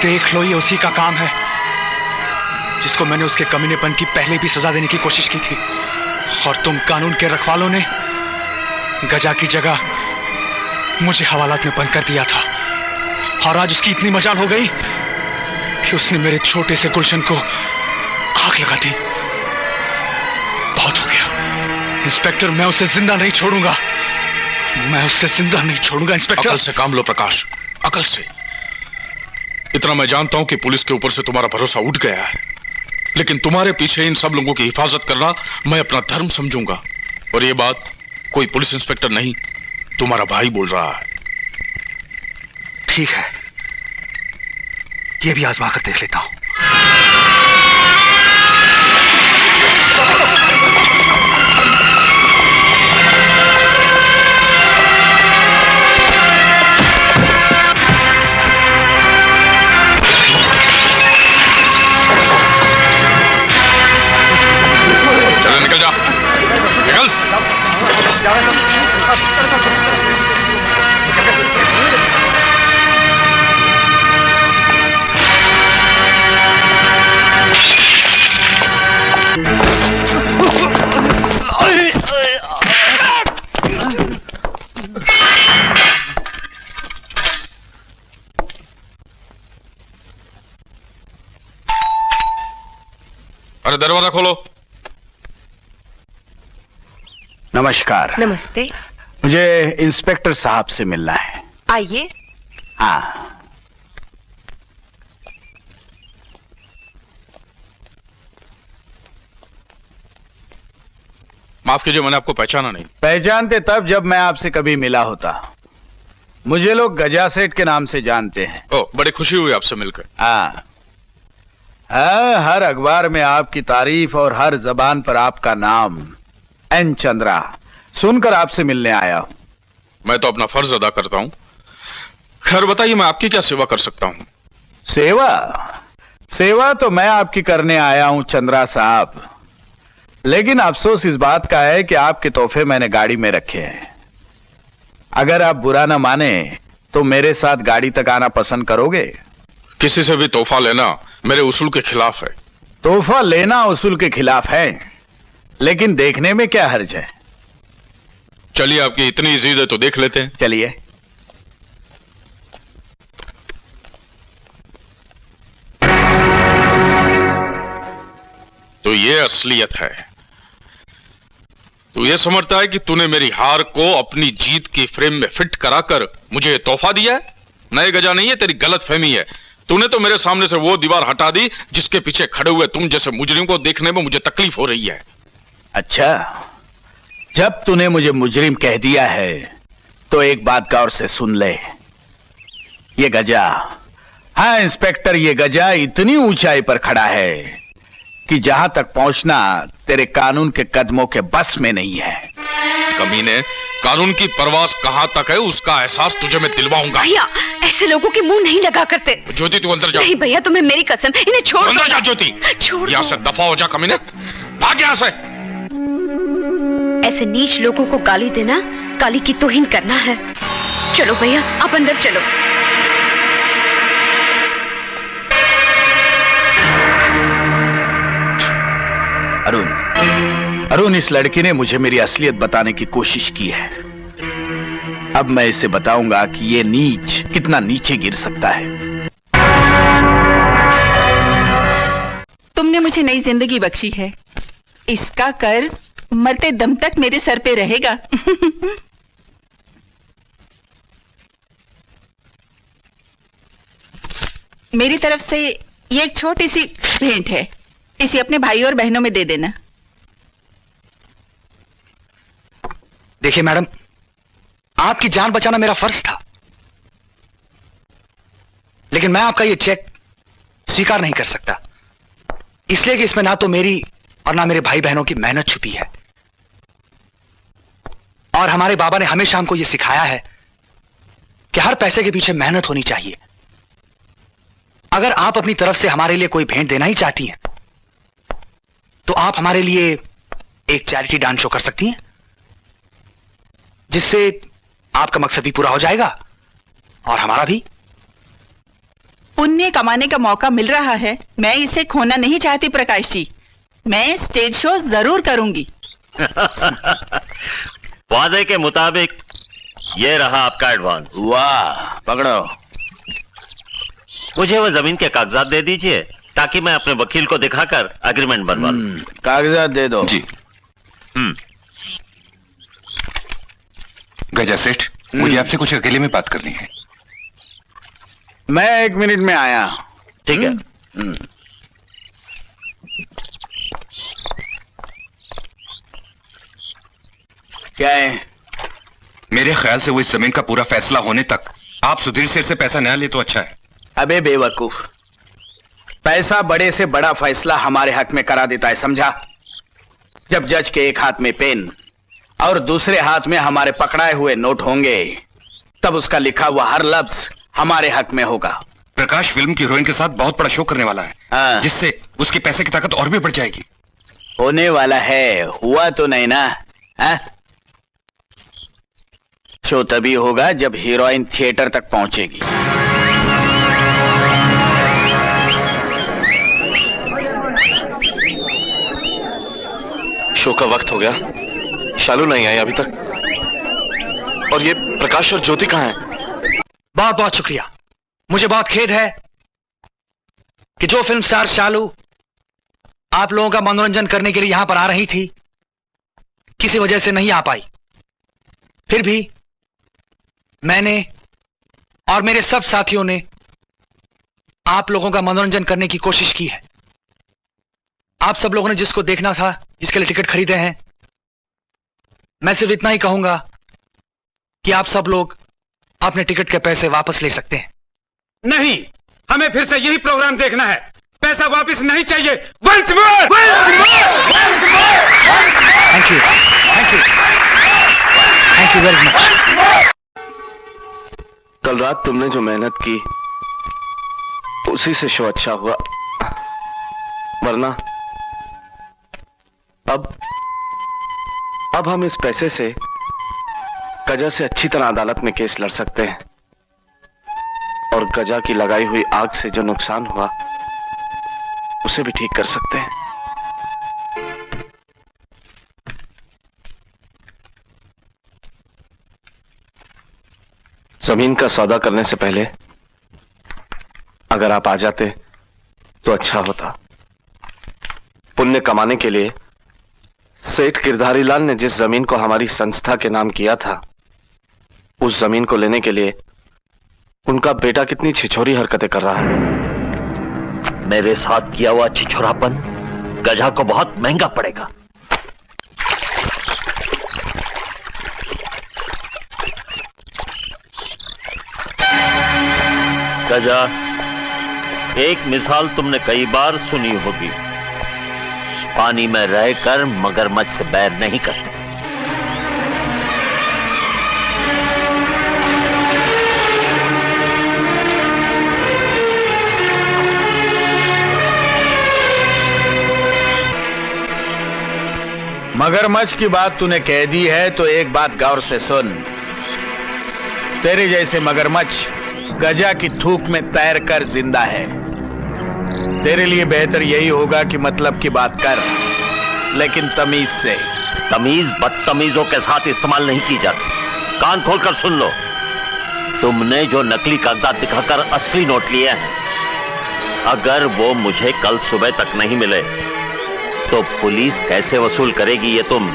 देख लो, ये उसी का काम है जिसको मैंने उसके कमीनेपन की पहले भी सजा देने की कोशिश की थी। और तुम कानून के रखवालों ने गजा की जगह मुझे हवालात में बंद कर दिया था। और आज उसकी इतनी मजाल हो गई कि उसने मेरे छोटे से गुलशन को आग लगा दी। बहुत हो गया इंस्पेक्टर, मैं उसे जिंदा नहीं छोड़ूंगा। मैं उसे जिंदा नहीं छोड़ूंगा इंस्पेक्टर। अकल से काम लो प्रकाश, अकल से। इतना मैं जानता हूं कि पुलिस के ऊपर से तुम्हारा भरोसा उठ गया है, लेकिन तुम्हारे पीछे इन सब लोगों की हिफाजत करना मैं अपना धर्म समझूंगा। और ये बात कोई पुलिस इंस्पेक्टर नहीं, तुम्हारा भाई बोल रहा है। ठीक है, ये भी आजमा कर देख लेता हूं। चलो निकल जा, निकल। अरे दरवाजा खोलो। नमस्कार। नमस्ते। मुझे इंस्पेक्टर साहब से मिलना है। आइए। हाँ। माफ कीजिए, मैंने आपको पहचाना नहीं। पहचानते तब जब मैं आपसे कभी मिला होता। मुझे लोग गजा सेठ के नाम से जानते हैं। ओ, बड़ी खुशी हुई आपसे मिलकर। हाँ, हर अखबार में आपकी तारीफ और हर जबान पर आपका नाम एन चंद्रा सुनकर आपसे मिलने आया हूं। मैं तो अपना फर्ज अदा करता हूं। खैर बताइए, मैं आपकी क्या सेवा कर सकता हूं? सेवा तो मैं आपकी करने आया हूं चंद्रा साहब, लेकिन अफसोस इस बात का है कि आपके तोहफे मैंने गाड़ी में रखे हैं। अगर आप बुरा ना माने तो मेरे साथ गाड़ी तक आना पसंद करोगे? किसी से भी तोहफा लेना मेरे उसूल के खिलाफ है। तोहफा लेना उसूल के खिलाफ है, लेकिन देखने में क्या हर्ज है? चलिए, आपकी इतनी जिद है तो देख लेते हैं। चलिए। तो ये असलियत है। तू ये समझता है कि तूने मेरी हार को अपनी जीत की फ्रेम में फिट कराकर मुझे तोहफा दिया है? नए गजा नहीं है, तेरी गलत फहमी है। तूने तो मेरे सामने से वो दीवार हटा दी जिसके पीछे खड़े हुए तुम जैसे मुजरिम को देखने में मुझे तकलीफ हो रही है। अच्छा, जब तूने मुझे मुजरिम कह दिया है तो एक बात गौर से सुन ले। ये गजा, हाँ इंस्पेक्टर, ये गजा इतनी ऊंचाई पर खड़ा है कि जहां तक पहुंचना तेरे कानून के कदमों के बस में नहीं है। कमीने, कानून की परवास कहां तक है उसका एहसास तुझे मैं दिलवाऊंगा। भैया, ऐसे लोगों के मुंह नहीं लगा करते। ज्योति, तू अंदर जा। नहीं भैया, तुम्हें मेरी कसम, इन्हें छोड़ अंदर जा ज्योति। छोड़ यहाँ से दफा हो जा कमीने, भाग यहाँ से। ऐसे नीच लोगों को गाली देना काली की तौहीन करना है। चलो भैया, आप अंदर चलो। अरुण, इस लड़की ने मुझे मेरी असलियत बताने की कोशिश की है। अब मैं इसे बताऊंगा कि ये नीच कितना नीचे गिर सकता है। तुमने मुझे नई जिंदगी बख्शी है, इसका कर्ज मरते दम तक मेरे सर पे रहेगा। मेरी तरफ से ये एक छोटी सी भेंट है, इसे अपने भाई और बहनों में दे देना। देखिए मैडम, आपकी जान बचाना मेरा फर्ज था, लेकिन मैं आपका ये चेक स्वीकार नहीं कर सकता, इसलिए कि इसमें ना तो मेरी और ना मेरे भाई बहनों की मेहनत छुपी है। और हमारे बाबा ने हमेशा हमको यह सिखाया है कि हर पैसे के पीछे मेहनत होनी चाहिए। अगर आप अपनी तरफ से हमारे लिए कोई भेंट देना ही चाहती हैं, तो आप हमारे लिए एक चैरिटी डांस शो कर सकती हैं, जिससे आपका मकसद भी पूरा हो जाएगा और हमारा भी। पुण्य कमाने का मौका मिल रहा है, मैं इसे खोना नहीं चाहती प्रकाश जी। मैं स्टेज शो जरूर करूंगी। वादे के मुताबिक ये रहा आपका एडवांस। वाह, पकड़ो। मुझे वो जमीन के कागजात दे दीजिए ताकि मैं अपने वकील को दिखाकर एग्रीमेंट बनवा लूं। कागजात दे दो। जी। गजा सेठ, मुझे आपसे कुछ अकेले में बात करनी है। मैं 1 मिनट में आया। ठीक है। क्या है? मेरे ख्याल से वो इस जमीन का पूरा फैसला होने तक आप सुधीर सेठ से पैसा न ले तो अच्छा है। अबे बेवकूफ, पैसा बड़े से बड़ा फैसला हमारे हक में करा देता है, समझा? जब जज के एक हाथ में पेन और दूसरे हाथ में हमारे पकड़ाए हुए नोट होंगे, तब उसका लिखा हुआ हर लफ्ज हमारे हक में होगा। प्रकाश फिल्म की हीरोइन के साथ बहुत बड़ा शो करने वाला है, जिससे उसके पैसे की ताकत और भी बढ़ जाएगी। होने वाला है, हुआ तो नहीं ना? शो तभी होगा जब हीरोइन थिएटर तक पहुंचेगी। शो का वक्त हो गया, शालू नहीं आई अभी तक। और ये प्रकाश और ज्योति कहां हैं? बहुत बहुत शुक्रिया। मुझे बहुत खेद है कि जो फिल्म स्टार शालू आप लोगों का मनोरंजन करने के लिए यहां पर आ रही थी, किसी वजह से नहीं आ पाई, फिर भी मैंने और मेरे सब साथियों ने आप लोगों का मनोरंजन करने की कोशिश की है। आप सब लोगों ने जिसको देखना था, जिसके लिए टिकट खरीदे हैं, मैं सिर्फ इतना ही कहूंगा कि आप सब लोग अपने टिकट के पैसे वापस ले सकते हैं। नहीं, हमें फिर से यही प्रोग्राम देखना है। पैसा वापस नहीं चाहिए। Once more, thank you, thank you, thank you very much. कल रात तुमने जो मेहनत की उसी से शो अच्छा हुआ, वरना अब हम इस पैसे से गजा से अच्छी तरह अदालत में केस लड़ सकते हैं और गजा की लगाई हुई आग से जो नुकसान हुआ उसे भी ठीक कर सकते हैं। जमीन का सौदा करने से पहले अगर आप आ जाते तो अच्छा होता। पुण्य कमाने के लिए सेठ गिरधारी लाल ने जिस जमीन को हमारी संस्था के नाम किया था, उस जमीन को लेने के लिए उनका बेटा कितनी छिछोरी हरकतें कर रहा है। मेरे साथ किया हुआ छिछोरापन गजा को बहुत महंगा पड़ेगा। गजा, एक मिसाल तुमने कई बार सुनी होगी, पानी में रहकर मगरमच्छ से बैर नहीं करते। मगरमच्छ की बात तूने कह दी है तो एक बात गौर से सुन। तेरे जैसे मगरमच्छ गजा की थूक में तैर कर जिंदा है। तेरे लिए बेहतर यही होगा कि मतलब की बात कर, लेकिन तमीज से। तमीज बदतमीजों के साथ इस्तेमाल नहीं की जाती। कान खोलकर सुन लो, तुमने जो नकली कागजात दिखाकर असली नोट लिए हैं, अगर वो मुझे कल सुबह तक नहीं मिले तो पुलिस कैसे वसूल करेगी ये तुम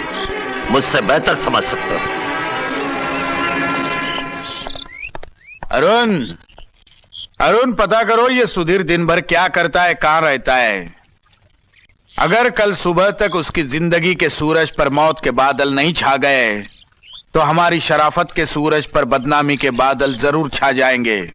मुझसे बेहतर समझ सकते हो। अरुण, पता करो ये सुधीर दिन भर क्या करता है, कहां रहता है। अगर कल सुबह तक उसकी जिंदगी के सूरज पर मौत के बादल नहीं छा गए तो हमारी शराफत के सूरज पर बदनामी के बादल जरूर छा जाएंगे।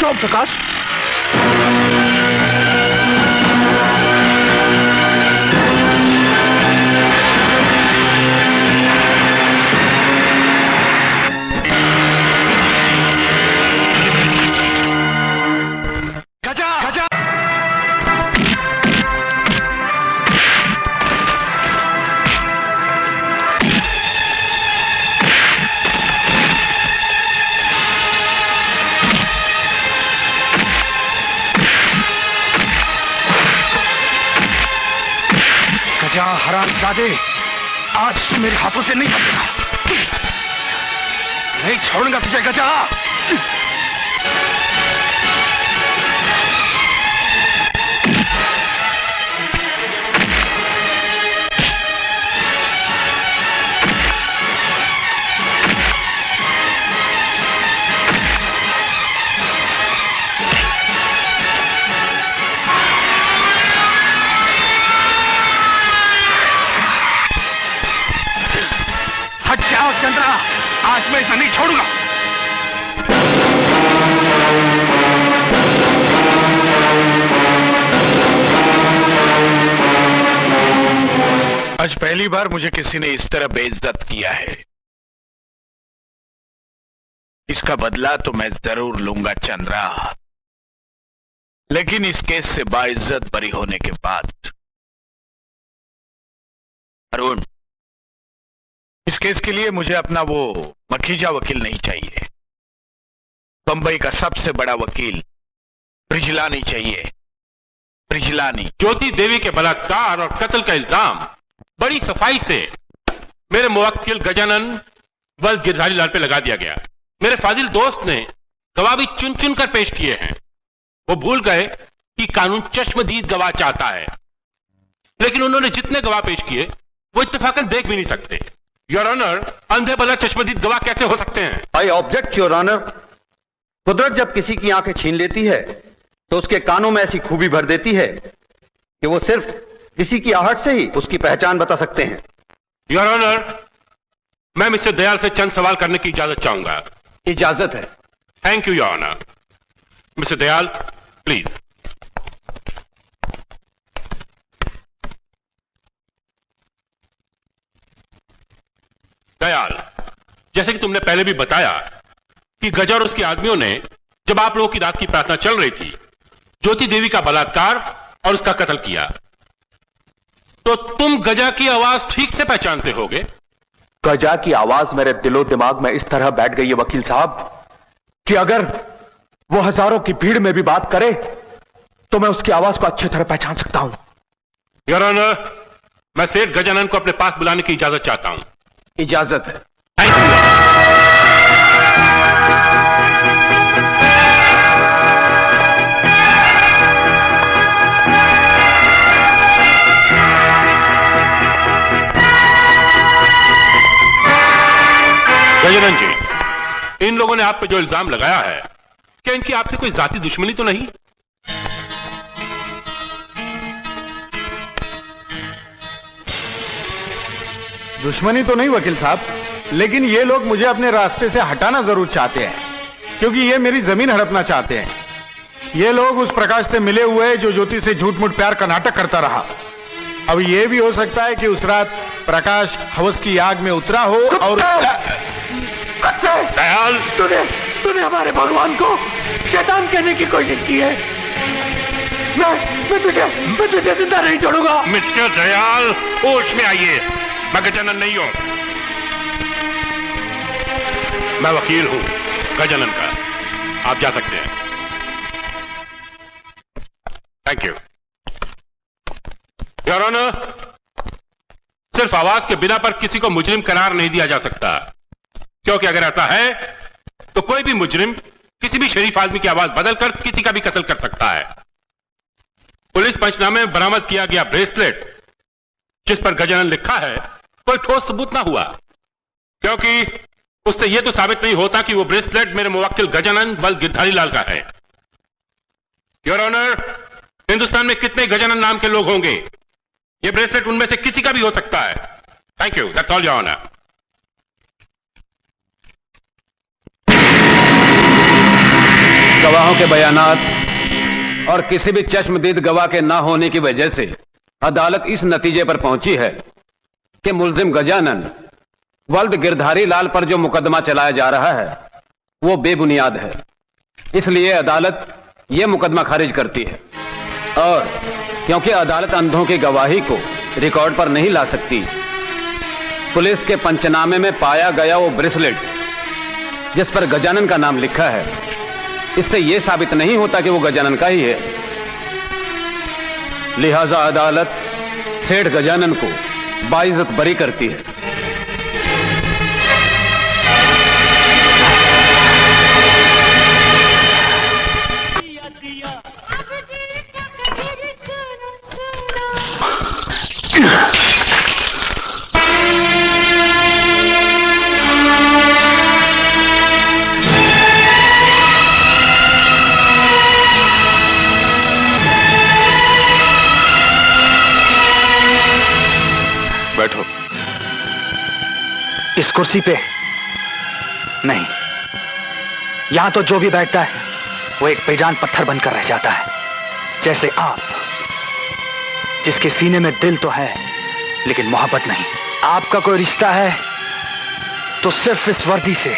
जाओ प्रकाश। हरामजादे, आज तू मेरे हाथों से नहीं बचेगा। नहीं छोड़ूंगा तुझे गजा। चंद्रा, आज मैं इसे नहीं छोड़ूंगा। आज पहली बार मुझे किसी ने इस तरह बेइज्जत किया है। इसका बदला तो मैं जरूर लूंगा चंद्रा, लेकिन इस केस से बाइज्जत बरी होने के बाद। अरुण, इस केस के लिए मुझे अपना वो मखीजा वकील नहीं चाहिए। बंबई का सबसे बड़ा वकील ब्रिजलानी चाहिए। ब्रिजलानी। ज्योति देवी के बलात्कार और कत्ल का इल्जाम बड़ी सफाई से मेरे मुवक्किल गजानन वल गिरधारी लाल पे लगा दिया गया। मेरे फाजिल दोस्त ने गवाह भी चुन चुन कर पेश किए हैं। वो भूल गए कि कानून चश्मदीद गवाह चाहता है, लेकिन उन्होंने जितने गवाह पेश किए वो इत्तेफाकन देख भी नहीं सकते। योर ऑनर, अंधे भला चश्मदीद गवाह कैसे हो सकते हैं? I object your honour. कुदरत जब किसी की आंखें छीन लेती है तो उसके कानों में ऐसी खूबी भर देती है कि वो सिर्फ किसी की आहट से ही उसकी पहचान बता सकते हैं। योर ऑनर, मैं मिस्टर दयाल से चंद सवाल करने की इजाजत चाहूंगा। इजाजत है। Thank you your honour. Mister Dayal, please. Dayal, जैसे कि तुमने पहले भी बताया कि गजा और उसके आदमियों ने जब आप लोगों की रात की प्रार्थना चल रही थी, ज्योति देवी का बलात्कार और उसका कत्ल किया, तो तुम गजा की आवाज ठीक से पहचानते होगे। गजा की आवाज मेरे दिलो दिमाग में इस तरह बैठ गई है वकील साहब कि अगर वो हजारों की भीड़ में भी बात करे तो मैं उसकी आवाज को अच्छी तरह पहचान सकता हूं। योर ऑनर, मैं सेठ गजानन को अपने पास बुलाने की इजाजत चाहता हूं। इजाजत है। Thank you. गजानन जी, इन लोगों ने आप पे जो इल्जाम लगाया है, क्या इनकी आपसे कोई जाती दुश्मनी तो नहीं? दुश्मनी तो नहीं वकील साहब, लेकिन ये लोग मुझे अपने रास्ते से हटाना जरूर चाहते हैं, क्योंकि ये मेरी जमीन हड़पना चाहते हैं। ये लोग उस प्रकाश से मिले हुए जो ज्योति से झूठ मूठ प्यार का नाटक करता रहा। अब ये भी हो सकता है कि उस रात प्रकाश हवस की आग में उतरा हो और दयाल, तूने हमारे भगवान को शैतान कहने की कोशिश की है। मैं तुझे जिंदा नहीं छोड़ूंगा। मिस्टर दयाल, होश में आइए। मैं गजानन नहीं हूं, मैं वकील हूं गजानन का। आप जा सकते हैं। Thank you your honour. सिर्फ आवाज के बिना पर किसी को मुजरिम करार नहीं दिया जा सकता, क्योंकि अगर ऐसा है तो कोई भी मुजरिम किसी भी शरीफ आदमी की आवाज बदलकर किसी का भी कत्ल कर सकता है। पुलिस पंचनामे में बरामद किया गया ब्रेसलेट जिस पर गजानन लिखा है, कोई ठोस सबूत ना हुआ, क्योंकि उससे यह तो साबित नहीं होता कि वो ब्रेसलेट मेरे मुवक्किल गजानन बल गिरधारी लाल का है। योर ऑनर, हिंदुस्तान में कितने गजानन नाम के लोग होंगे? ये ब्रेसलेट उनमें से किसी का भी हो सकता है। Thank you, that's all your honour. गवाहों के बयानात और किसी भी चश्मदीद गवाह के ना होने की वजह से अदालत इस नतीजे पर पहुंची है कि मुल्जिम गजानन वल्द गिरधारी लाल पर जो मुकदमा चलाया जा रहा है वो बेबुनियाद है। इसलिए अदालत ये मुकदमा खारिज करती है। और क्योंकि अदालत अंधों की गवाही को रिकॉर्ड पर नहीं ला सकती, पुलिस के पंचनामे में पाया गया वो ब्रेसलेट जिस पर गजानन का नाम लिखा है, इससे यह साबित नहीं होता कि वो गजानन का ही है। लिहाजा अदालत सेठ गजानन को बाइज्जत बरी करती है। बैठो। इस कुर्सी पे नहीं, यहां तो जो भी बैठता है वो एक बेजान पत्थर बनकर रह जाता है, जैसे आप, जिसके सीने में दिल तो है लेकिन मोहब्बत नहीं। आपका कोई रिश्ता है तो सिर्फ इस वर्दी से।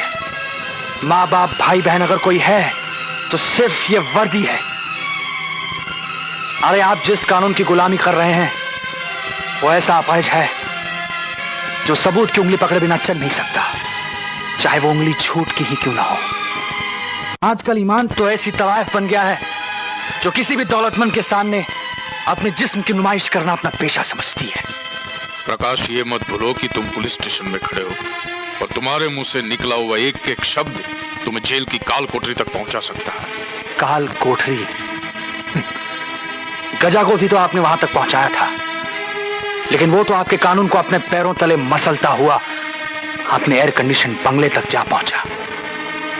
माँ बाप भाई बहन अगर कोई है तो सिर्फ ये वर्दी है। अरे आप जिस कानून की गुलामी कर रहे हैं वो ऐसा अपाहिज है जो सबूत की उंगली पकड़े बिना चल नहीं सकता, चाहे वो उंगली झूठ की ही क्यों ना हो। आजकल ईमान तो ऐसी तवायफ बन गया है जो किसी भी दौलतमंद के सामने अपने जिस्म की नुमाइश करना अपना पेशा समझती है। प्रकाश, ये मत भूलो कि तुम पुलिस स्टेशन में खड़े हो और तुम्हारे मुंह से निकला हुआ एक एक शब्द तुम्हें जेल की काल कोठरी तक पहुंचा सकता है। काल कोठरी? गजा को भी तो आपने वहां तक पहुंचाया था, लेकिन वो तो आपके कानून को अपने पैरों तले मसलता हुआ अपने एयर कंडीशन बंगले तक जा पहुंचा,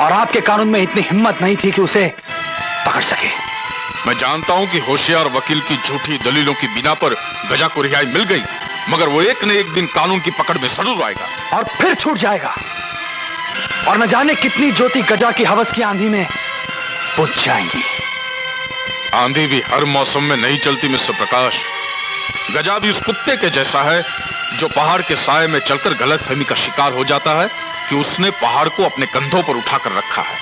और आपके कानून में इतनी हिम्मत नहीं थी कि उसे पकड़ सके। मैं जानता हूं कि होशियार वकील की झूठी दलीलों की बिना पर गजा को रिहाई मिल गई, मगर वो एक न एक दिन कानून की पकड़ में जरूर आएगा और फिर छूट जाएगा, और न जाने कितनी ज्योति गजा की हवस की आंधी में बुझ जाएंगी। आंधी भी हर मौसम में नहीं चलती मिस्टर प्रकाश। गजा भी उस कुत्ते के जैसा है जो पहाड़ के साए में चलकर गलतफहमी का शिकार हो जाता है कि उसने पहाड़ को अपने कंधों पर उठाकर रखा है।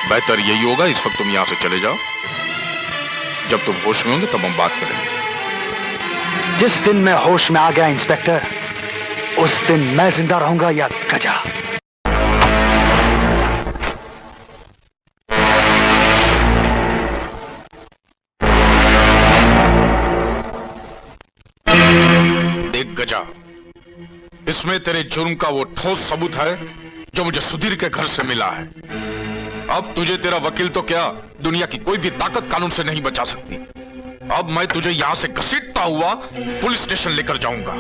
बेहतर यही होगा इस वक्त तुम यहां से चले जाओ। जब तुम होश में होंगे तब हम बात करेंगे। जिस दिन मैं होश में आ गया इंस्पेक्टर, उस दिन मैं जिंदा रहूंगा या गजा। देख गजा, इसमें तेरे जुर्म का वो ठोस सबूत है जो मुझे सुधीर के घर से मिला है। अब तुझे तेरा वकील तो क्या, दुनिया की कोई भी ताकत कानून से नहीं बचा सकती। अब मैं तुझे यहां से घसीटता हुआ पुलिस स्टेशन लेकर जाऊंगा।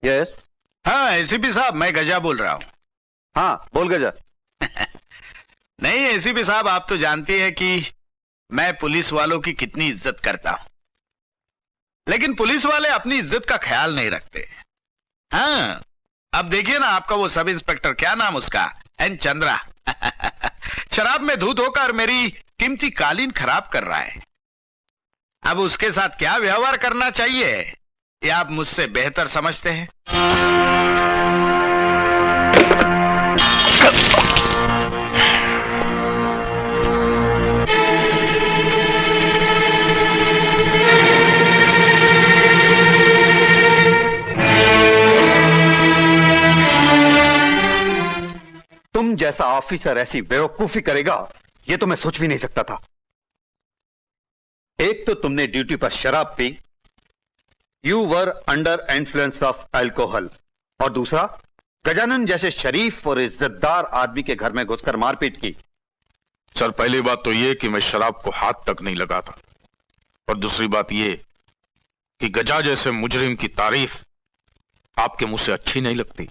यस। हाँ एसीपी साहब, मैं गजा बोल रहा हूँ। हाँ बोल गजा। नहीं एसीपी साहब, आप तो जानते हैं कि मैं पुलिस वालों की कितनी इज्जत करता हूं, लेकिन पुलिस वाले अपनी इज्जत का ख्याल नहीं रखते। हाँ अब देखिए ना, आपका वो सब इंस्पेक्टर, क्या नाम उसका, एन चंद्रा, शराब में धूत होकर मेरी कीमती कालीन खराब कर रहा है। अब उसके साथ क्या व्यवहार करना चाहिए ये आप मुझसे बेहतर समझते हैं। जैसा ऑफिसर ऐसी बेवकूफी करेगा ये तो मैं सोच भी नहीं सकता था। एक तो तुमने ड्यूटी पर शराब P, you were under influence of alcohol, और दूसरा गजानन जैसे शरीफ और इज्जतदार आदमी के घर में घुसकर मारपीट की। सर, पहली बात तो यह कि मैं शराब को हाथ तक नहीं लगाता, और दूसरी बात यह कि गजा जैसे मुजरिम की तारीफ आपके मुंह से अच्छी नहीं लगती।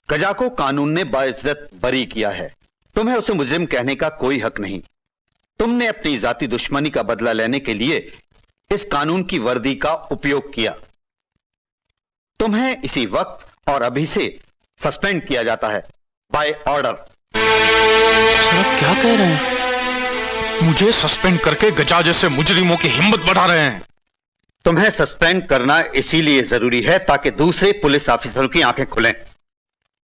गजा को कानून ने बाइज्जत बरी किया है, तुम्हें उसे मुजरिम कहने का कोई हक नहीं। तुमने अपनी जाती दुश्मनी का बदला लेने के लिए इस कानून की वर्दी का उपयोग किया। तुम्हें इसी वक्त और अभी से सस्पेंड किया जाता है बाय ऑर्डर। सर, आप क्या कह रहे हैं? मुझे सस्पेंड करके गजा जैसे मुजरिमों की हिम्मत बढ़ा रहे हैं। तुम्हें सस्पेंड करना इसीलिए जरूरी है ताकि दूसरे पुलिस ऑफिसरों की आंखें खुलें।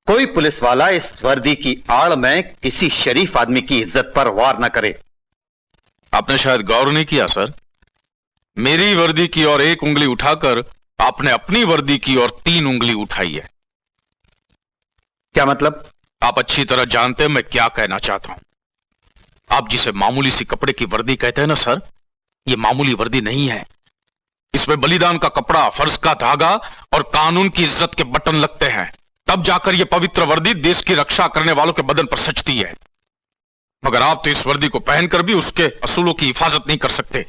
कोई पुलिस वाला इस वर्दी की आड़ में किसी शरीफ आदमी की इज्जत पर वार न करे। आपने शायद गौर नहीं किया सर, मेरी वर्दी की ओर एक उंगली उठाकर आपने अपनी वर्दी की ओर 3 उंगली उठाई है। क्या मतलब? आप अच्छी तरह जानते हैं मैं क्या कहना चाहता हूं। आप जिसे मामूली सी कपड़े की वर्दी कहते हैं ना सर, यह मामूली वर्दी नहीं है। इसमें बलिदान का कपड़ा, फर्ज का धागा और कानून की इज्जत के बटन लगते हैं, तब जाकर यह पवित्र वर्दी देश की रक्षा करने वालों के बदन पर सजती है। मगर आप तो इस वर्दी को पहनकर भी उसके असूलों की हिफाजत नहीं कर सकते।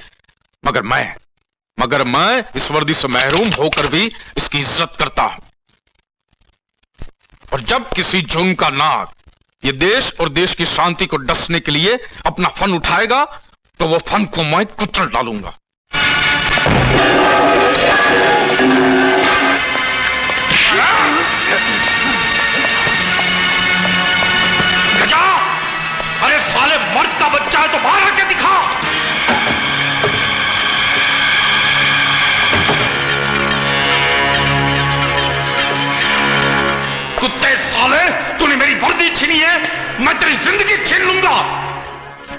मगर मैं इस वर्दी से महरूम होकर भी इसकी इज्जत करता हूं। और जब किसी जुर्म का नाग ये देश और देश की शांति को डसने के लिए अपना फन उठाएगा तो वो फन को मैं कुचल डालूंगा। गजा, अरे साले मर्द का बच्चा है तो बाहर आके दिखा। कुत्ते साले, तूने मेरी वर्दी छीनी है, मैं तेरी जिंदगी छीन लूंगा।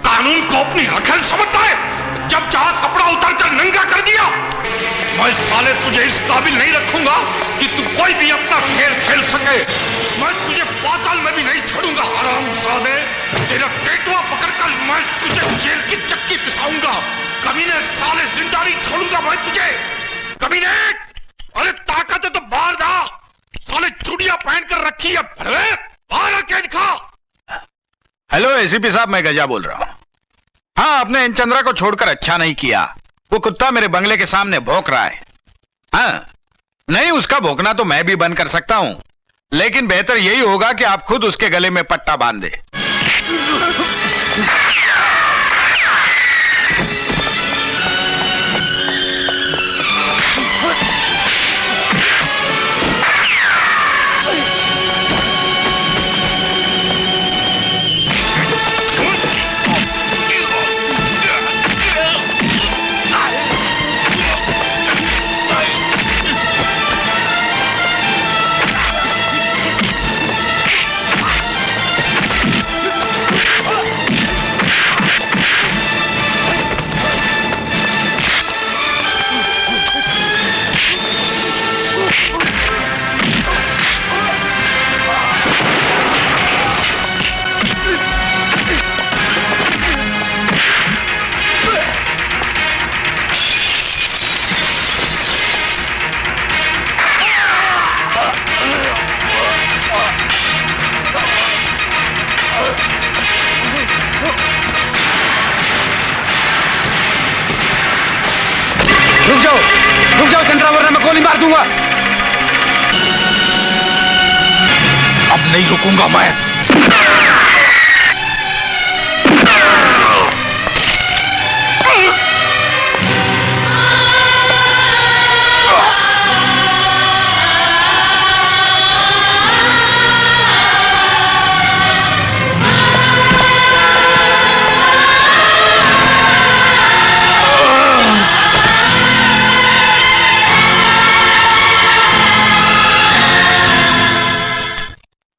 कानून को अपनी रखल समझता है, जब चाहा कपड़ा उतारकर नंगा कर दिया। मैं साले तुझे इस काबिल नहीं रखूंगा कि तू कोई भी अपना खेल खेल सके। मैं तुझे पाताल में भी नहीं छोड़ूंगा हरामजादे। तेरा पेटवा पकड़कर मैं तुझे जेल की चक्की पिसाऊंगा। कमीने साले जिंदा नहीं छोड़ूंगा मैं तुझे। कमीने, अरे ताकत है तो बाहर आ। साले चूड़ियां पहनकर रखी है, बाहर आके दिखा। हेलो एसीपी साहब, मैं गजा बोल रहा हूं। हाँ, आपने इन चंद्रा को छोड़कर अच्छा नहीं किया। वो कुत्ता मेरे बंगले के सामने भौंक रहा है। हाँ, नहीं, उसका भौंकना तो मैं भी बंद कर सकता हूं, लेकिन बेहतर यही होगा कि आप खुद उसके गले में पट्टा बांध दे। रुक जाओ चंद्रा, वरना मैं गोली मार दूंगा। अब नहीं रुकूंगा मैं।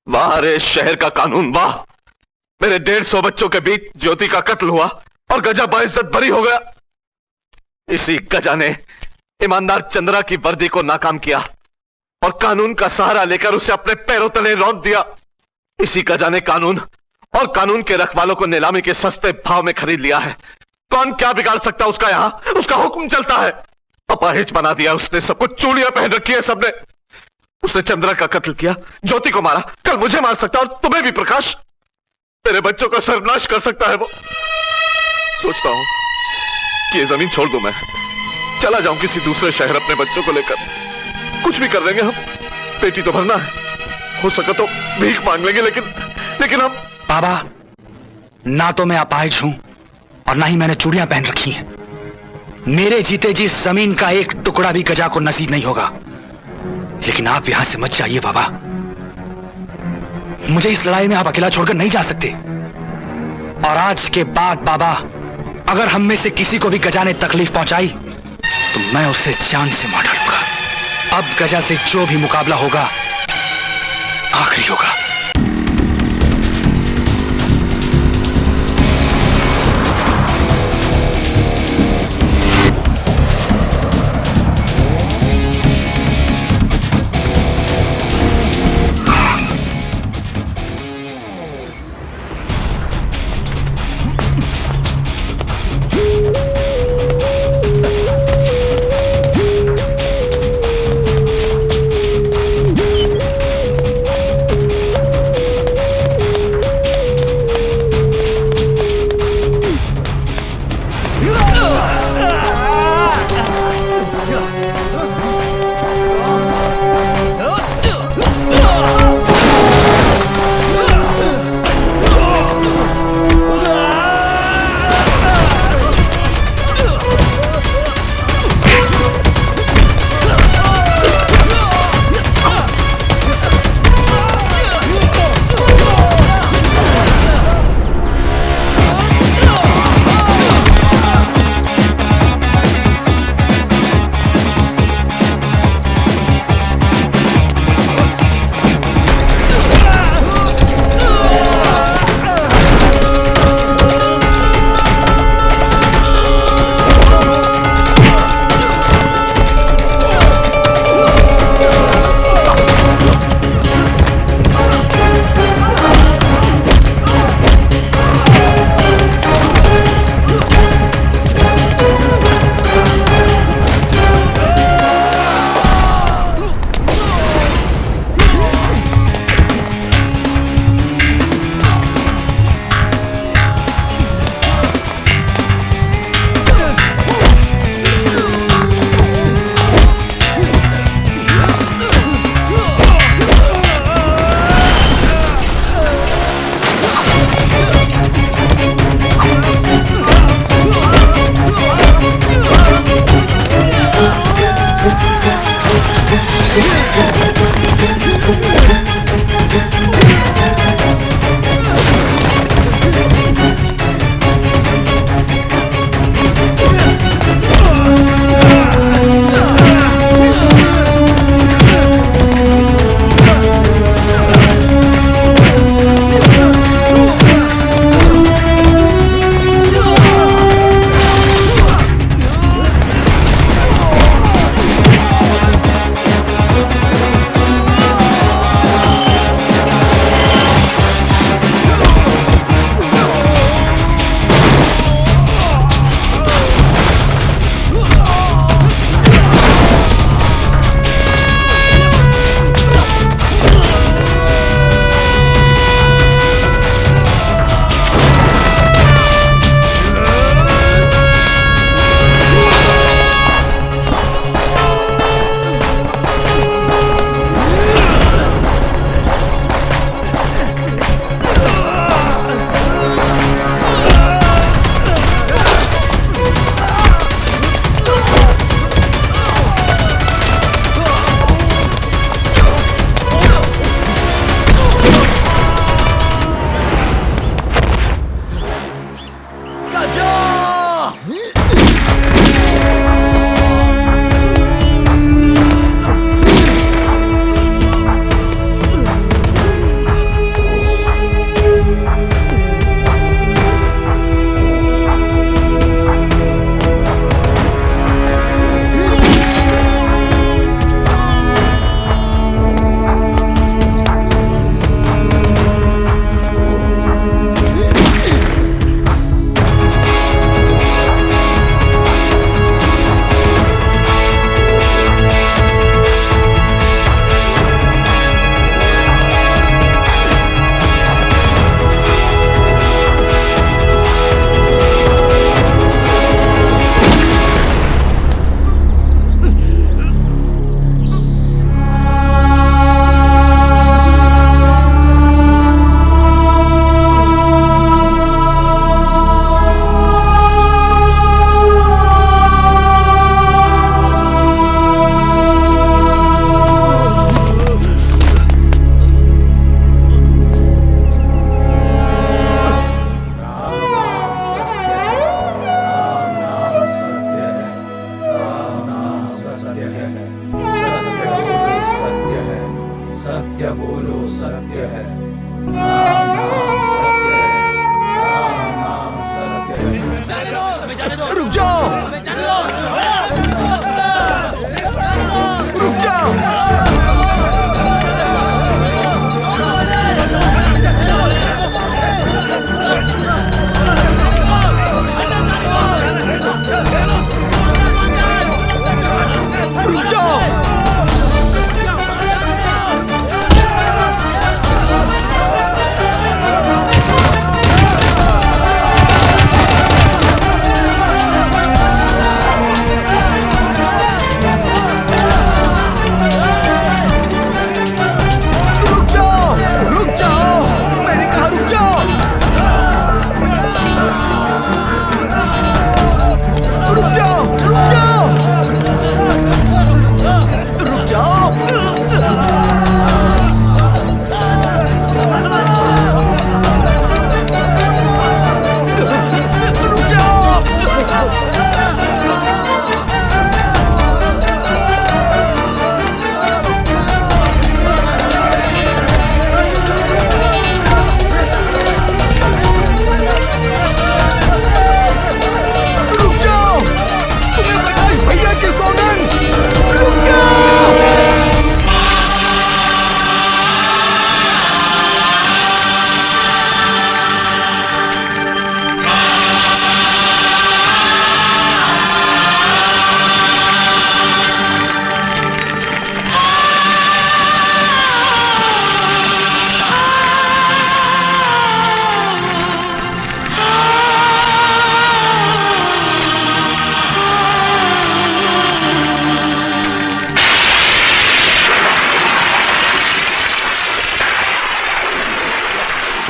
वाह शहर का कानून, वाह। मेरे 150 बच्चों के बीच ज्योति का कत्ल हुआ और गजा बाइज्जत बरी हो गया। इसी गजा ने ईमानदार चंद्रा की वर्दी को नाकाम किया और कानून का सहारा लेकर उसे अपने पैरों तले रौंद दिया। इसी का जाने कानून और कानून के रखवालों को नीलामी के सस्ते भाव में खरीद लिया है। कौन क्या बिगाड़ सकता उसका, यहां उसका हुक्म चलता है। अपाहिज बना दिया उसने, सबको चूड़ियां पहन रखी है सबने। उसने चंद्रा का कत्ल किया, ज्योति को मारा, कल मुझे मार सकता और तुम्हें भी प्रकाश। तेरे बच्चों का सर्वनाश कर सकता है वो। सोचता हूं कि ये जमीन छोड़ दूं, मैं चला जाऊं किसी दूसरे शहर अपने बच्चों को लेकर। कुछ भी कर देंगे हम, पेटी तो भरना है। हो सका तो भीख मांग लेंगे, लेकिन हम। बाबा, ना तो मैं अपाहिज हूं और ना ही मैंने चूड़ियां पहन रखी हैं। मेरे जीते जी जमीन का एक टुकड़ा भी गजा को नसीब नहीं होगा। लेकिन आप यहां से मत जाइए बाबा। मुझे इस लड़ाई में आप अकेला छोड़कर नहीं जा सकते। और आज के बाद बाबा, अगर हम में से किसी को भी गजा ने तकलीफ पहुंचाई तो मैं उसे जान से मार डालूंगा। अब गजा से जो भी मुकाबला होगा आखिरी होगा।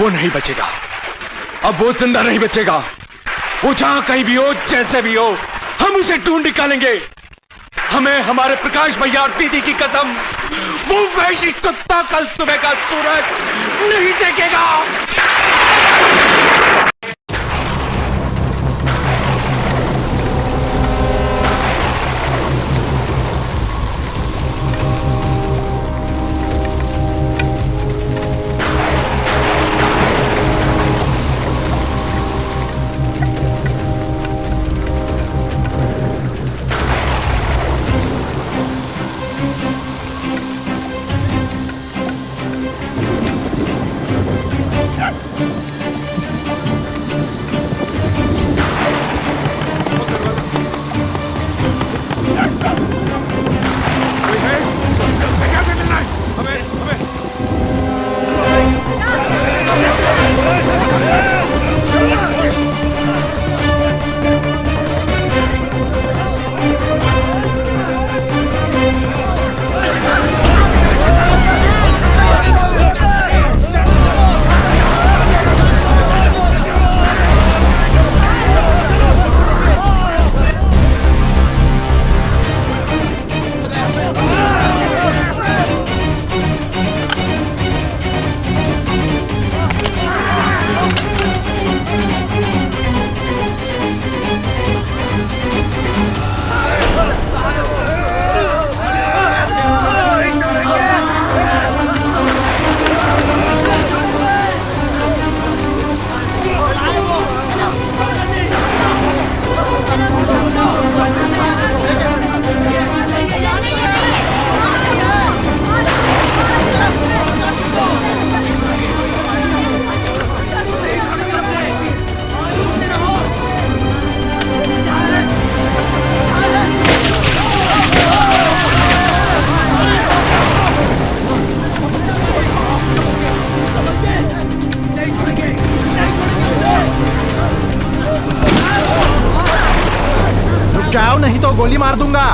वो नहीं बचेगा, अब वो जिंदा नहीं बचेगा। वो जहां कहीं भी हो, जैसे भी हो, हम उसे ढूंढ निकालेंगे। हमें हमारे प्रकाश भैया और दीदी की कसम, वो वैशी कुत्ता कल सुबह का सूरज नहीं देखेगा। जाओ नहीं तो गोली मार दूंगा।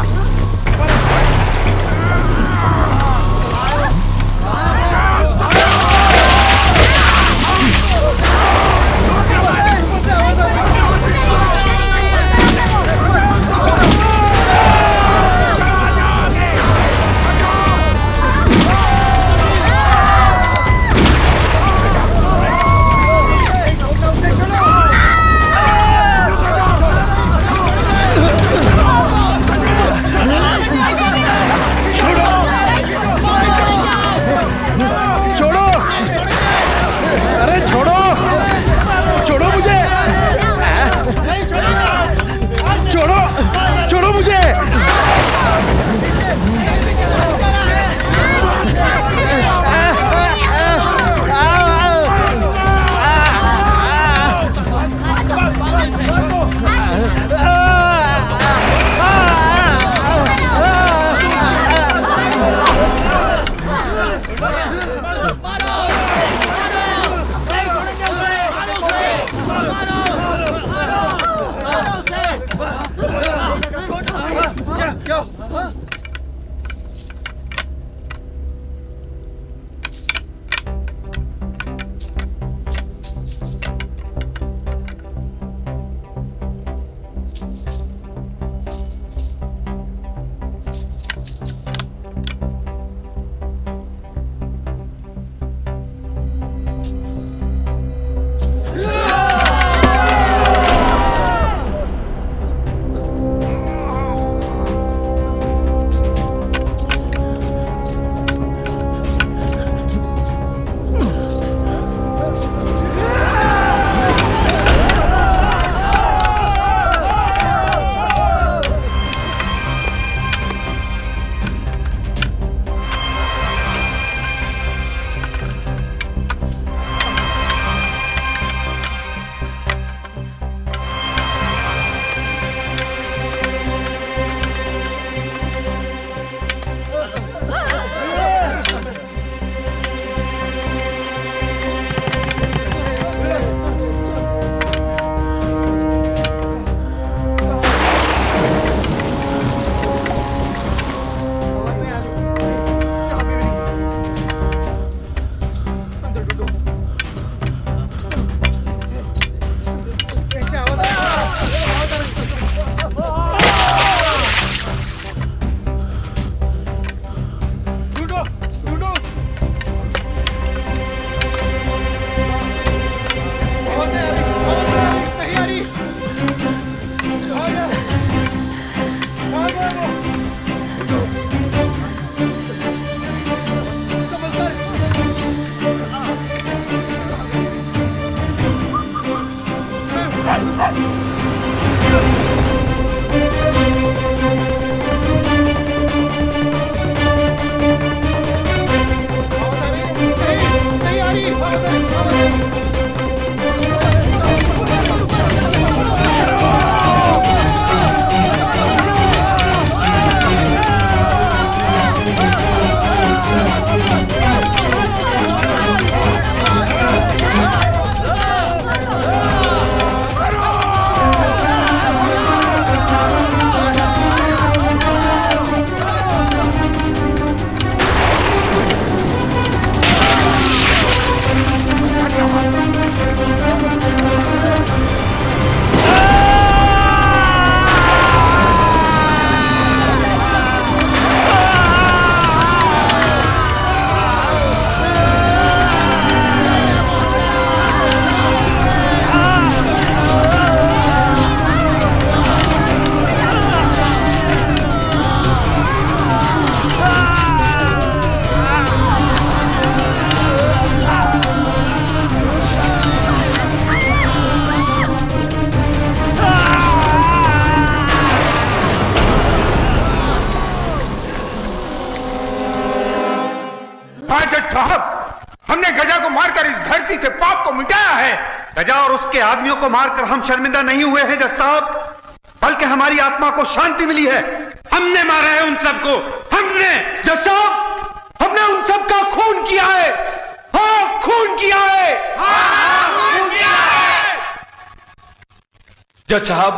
धरती से पाप को मिटाया है। गजा और उसके आदमियों को मारकर हम शर्मिंदा नहीं हुए हैं जज साहब, बल्कि हमारी आत्मा को शांति मिली है। हमने मारा है उन सबको, हमने जज साहब, हमने उन सबका खून किया है। हाँ, खून किया है। खून किया है। जज साहब,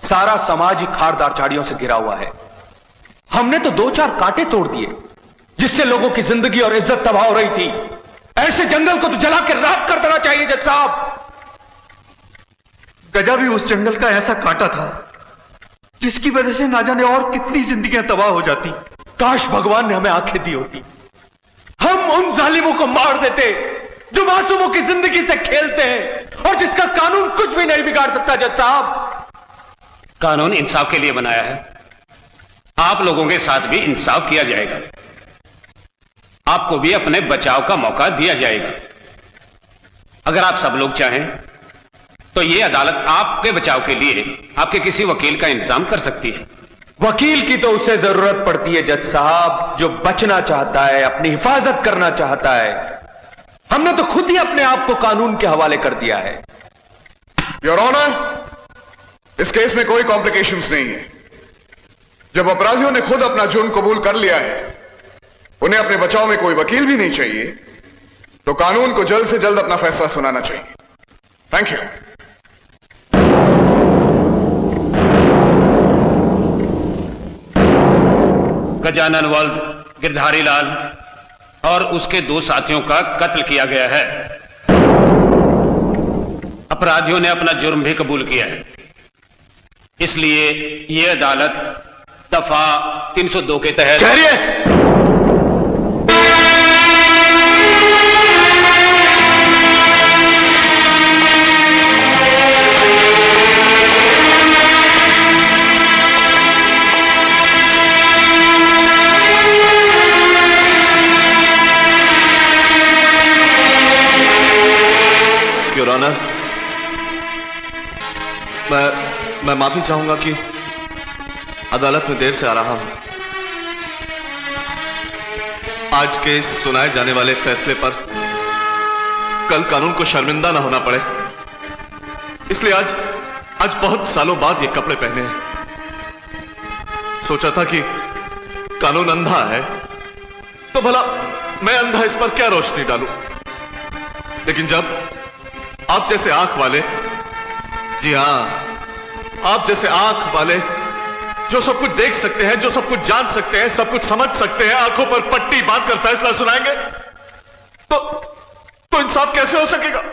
सारा समाज ही खारदार झाड़ियों से घिरा हुआ है। हमने तो 2-4 कांटे तोड़ दिए जिससे लोगों की जिंदगी और इज्जत तबाह हो रही थी। ऐसे जंगल को तो जला के राख कर देना चाहिए जज साहब। गजा भी उस जंगल का ऐसा कांटा था जिसकी वजह से ना जाने और कितनी जिंदगियां तबाह हो जाती। काश भगवान ने हमें आंखें दी होती, हम उन जालिमों को मार देते जो मासूमों की जिंदगी से खेलते हैं और जिसका कानून कुछ भी नहीं बिगाड़ सकता। जज साहब, कानून इंसाफ के लिए बनाया है, आप लोगों के साथ भी इंसाफ किया जाएगा, आपको भी अपने बचाव का मौका दिया जाएगा। अगर आप सब लोग चाहें तो यह अदालत आपके बचाव के लिए आपके किसी वकील का इंतजाम कर सकती है। वकील की तो उसे जरूरत पड़ती है जज साहब जो बचना चाहता है, अपनी हिफाजत करना चाहता है। हमने तो खुद ही अपने आप को कानून के हवाले कर दिया है। योर ऑनर, इस केस में कोई कॉम्प्लिकेशंस नहीं है। जब अपराधियों ने खुद अपना जुर्म कबूल कर लिया है, उन्हें अपने बचाव में कोई वकील भी नहीं चाहिए, तो कानून को जल्द से जल्द अपना फैसला सुनाना चाहिए। Thank you. गजानन वल्द, गिरधारी लाल और उसके 2 साथियों का कत्ल किया गया है। अपराधियों ने अपना जुर्म भी कबूल किया है, इसलिए यह अदालत दफा 302 के तहत योर ऑनर, मैं माफी चाहूंगा कि अदालत में देर से आ रहा हूं। आज के सुनाए जाने वाले फैसले पर कल कानून को शर्मिंदा ना होना पड़े, इसलिए आज बहुत सालों बाद ये कपड़े पहने हैं। सोचा था कि कानून अंधा है तो भला मैं अंधा इस पर क्या रोशनी डालूं, लेकिन जब आप जैसे आंख वाले, जी हां, आप जैसे आंख वाले जो सब कुछ देख सकते हैं, जो सब कुछ जान सकते हैं, सब कुछ समझ सकते हैं, आंखों पर पट्टी बांधकर फैसला सुनाएंगे तो इंसाफ कैसे हो सकेगा?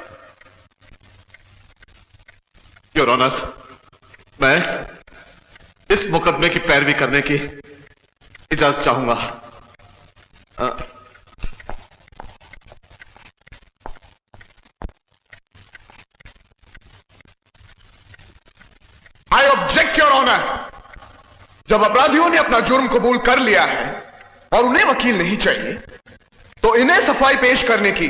योर ऑनर, मैं इस मुकदमे की पैरवी करने की इजाजत चाहूंगा। I object your honour. जब अपराधियों ने अपना जुर्म कबूल कर लिया है और उन्हें वकील नहीं चाहिए, तो इन्हें सफाई पेश करने की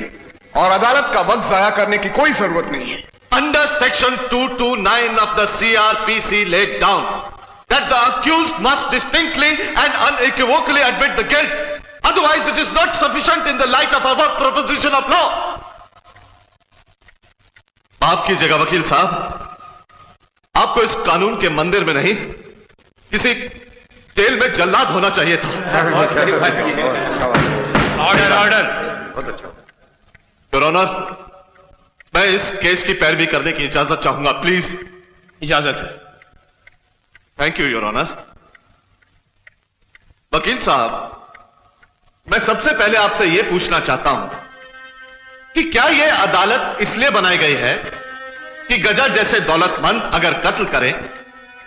और अदालत का वक्त जाया करने की कोई जरूरत नहीं है। Under section 229 of the CRPC laid down that the accused must distinctly and unequivocally admit the guilt. Otherwise, it is not sufficient in the light of above proposition of law. माफ कीजिएगा वकील साहब, आपको इस कानून के मंदिर में नहीं किसी जेल में जल्लाद होना चाहिए था। Order order. योर ऑनर, मैं इस केस की पैरवी करने की इजाजत चाहूंगा, प्लीज। इजाजत है। Thank you your honour. वकील साहब, मैं सबसे पहले आपसे यह पूछना चाहता हूं कि क्या यह अदालत इसलिए बनाई गई है कि गजा जैसे दौलतमंद अगर कत्ल करें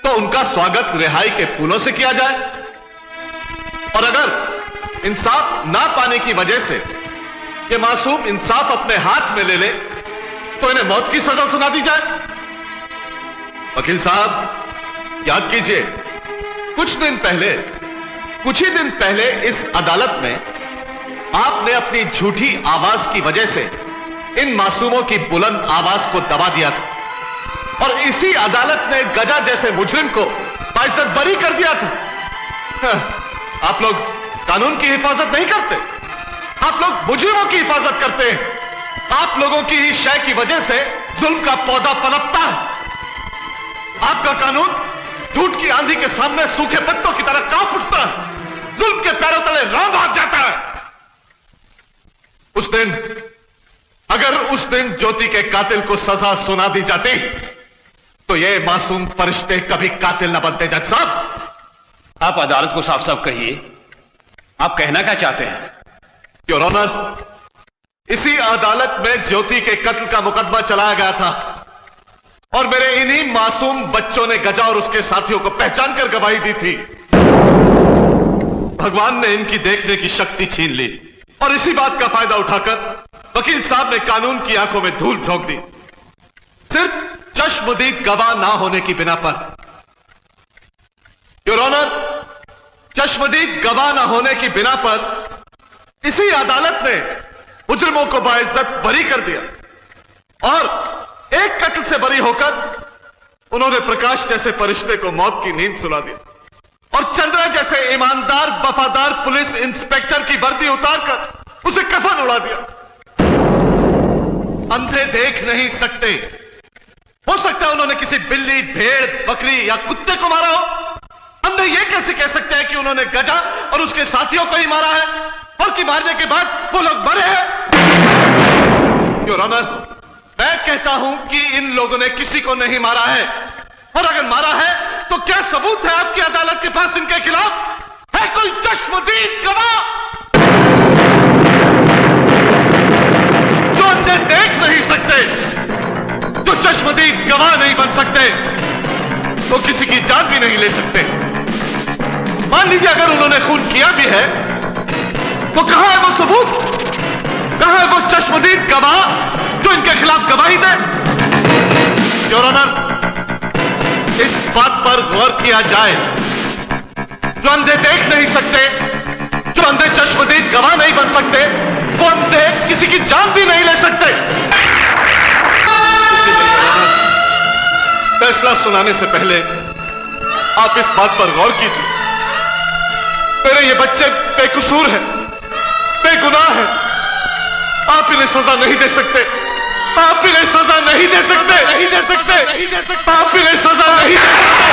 तो उनका स्वागत रिहाई के फूलों से किया जाए, और अगर इंसाफ ना पाने की वजह से ये मासूम इंसाफ अपने हाथ में ले ले तो इन्हें मौत की सजा सुना दी जाए? वकील साहब, याद कीजिए, कुछ ही दिन पहले इस अदालत में आपने अपनी झूठी आवाज की वजह से इन मासूमों की बुलंद आवाज को दबा दिया था, और इसी अदालत ने गजा जैसे मुजरिम को बाइज्जत बरी कर दिया था। आप लोग कानून की हिफाजत नहीं करते, आप लोग मुजरिमों की हिफाजत करते हैं। आप लोगों की ही शय की वजह से जुल्म का पौधा पनपता है। आपका कानून झूठ की आंधी के सामने सूखे पत्तों की तरह कांप उठता है, जुल्म के पैरों तले रौंद आ जाता है। अगर उस दिन ज्योति के कातिल को सजा सुना दी जाती तो ये मासूम फरिश्ते कभी कातिल न बनते। जज साहब, आप अदालत को साफ साफ कहिए, आप कहना क्या चाहते हैं? योर ऑनर, इसी अदालत में ज्योति के कत्ल का मुकदमा चलाया गया था और मेरे इन्हीं मासूम बच्चों ने गजा और उसके साथियों को पहचान कर गवाही दी थी। भगवान ने इनकी देखने की शक्ति छीन ली और इसी बात का फायदा उठाकर वकील साहब ने कानून की आंखों में धूल झोंक दी, सिर्फ चश्मदीद गवाह ना होने की बिना पर। योर ऑनर, चश्मदीद गवाह ना होने की बिना पर इसी अदालत ने मुजरिमों को बाइज्जत बरी कर दिया और एक कत्ल से बरी होकर उन्होंने प्रकाश जैसे फरिश्ते को मौत की नींद सुला दी और चंद्रा जैसे ईमानदार वफादार पुलिस इंस्पेक्टर की वर्दी उतारकर उसे कफन उड़ा दिया। अंधे देख नहीं सकते, हो सकता है उन्होंने किसी बिल्ली, भेड़, बकरी या कुत्ते को मारा हो। अंधे यह कैसे कह सकते हैं कि उन्होंने गजा और उसके साथियों को ही मारा है और कि मारने के बाद वो लोग मरे हैं? योर ऑनर, मैं कहता हूं कि इन लोगों ने किसी को नहीं मारा है, और अगर मारा है तो क्या सबूत है आपकी अदालत के पास इनके खिलाफ? है कोई चश्मदीद गवाह? जो अंधे देख नहीं सकते, जो चश्मदीद गवाह नहीं बन सकते, वो किसी की जान भी नहीं ले सकते। मान लीजिए अगर उन्होंने खून किया भी है तो कहां है वो सबूत? कहां है वो चश्मदीद गवाह जो इनके खिलाफ गवाही दे? योर ऑनर, इस बात पर गौर किया जाए, जो अंधे देख नहीं सकते, जो अंधे चश्मदीद गवाह नहीं बन सकते, वो अंधे किसी की जान भी नहीं ले सकते। फैसला सुनाने से पहले आप इस बात पर गौर कीजिए, मेरे ये बच्चे बेकसूर हैं, बेगुनाह हैं। आप इन्हें सजा नहीं दे सकते, आप इन्हें सजा नहीं दे सकते, नहीं दे सकते, नहीं दे सकते, आप इन्हें सजा नहीं दे सकते।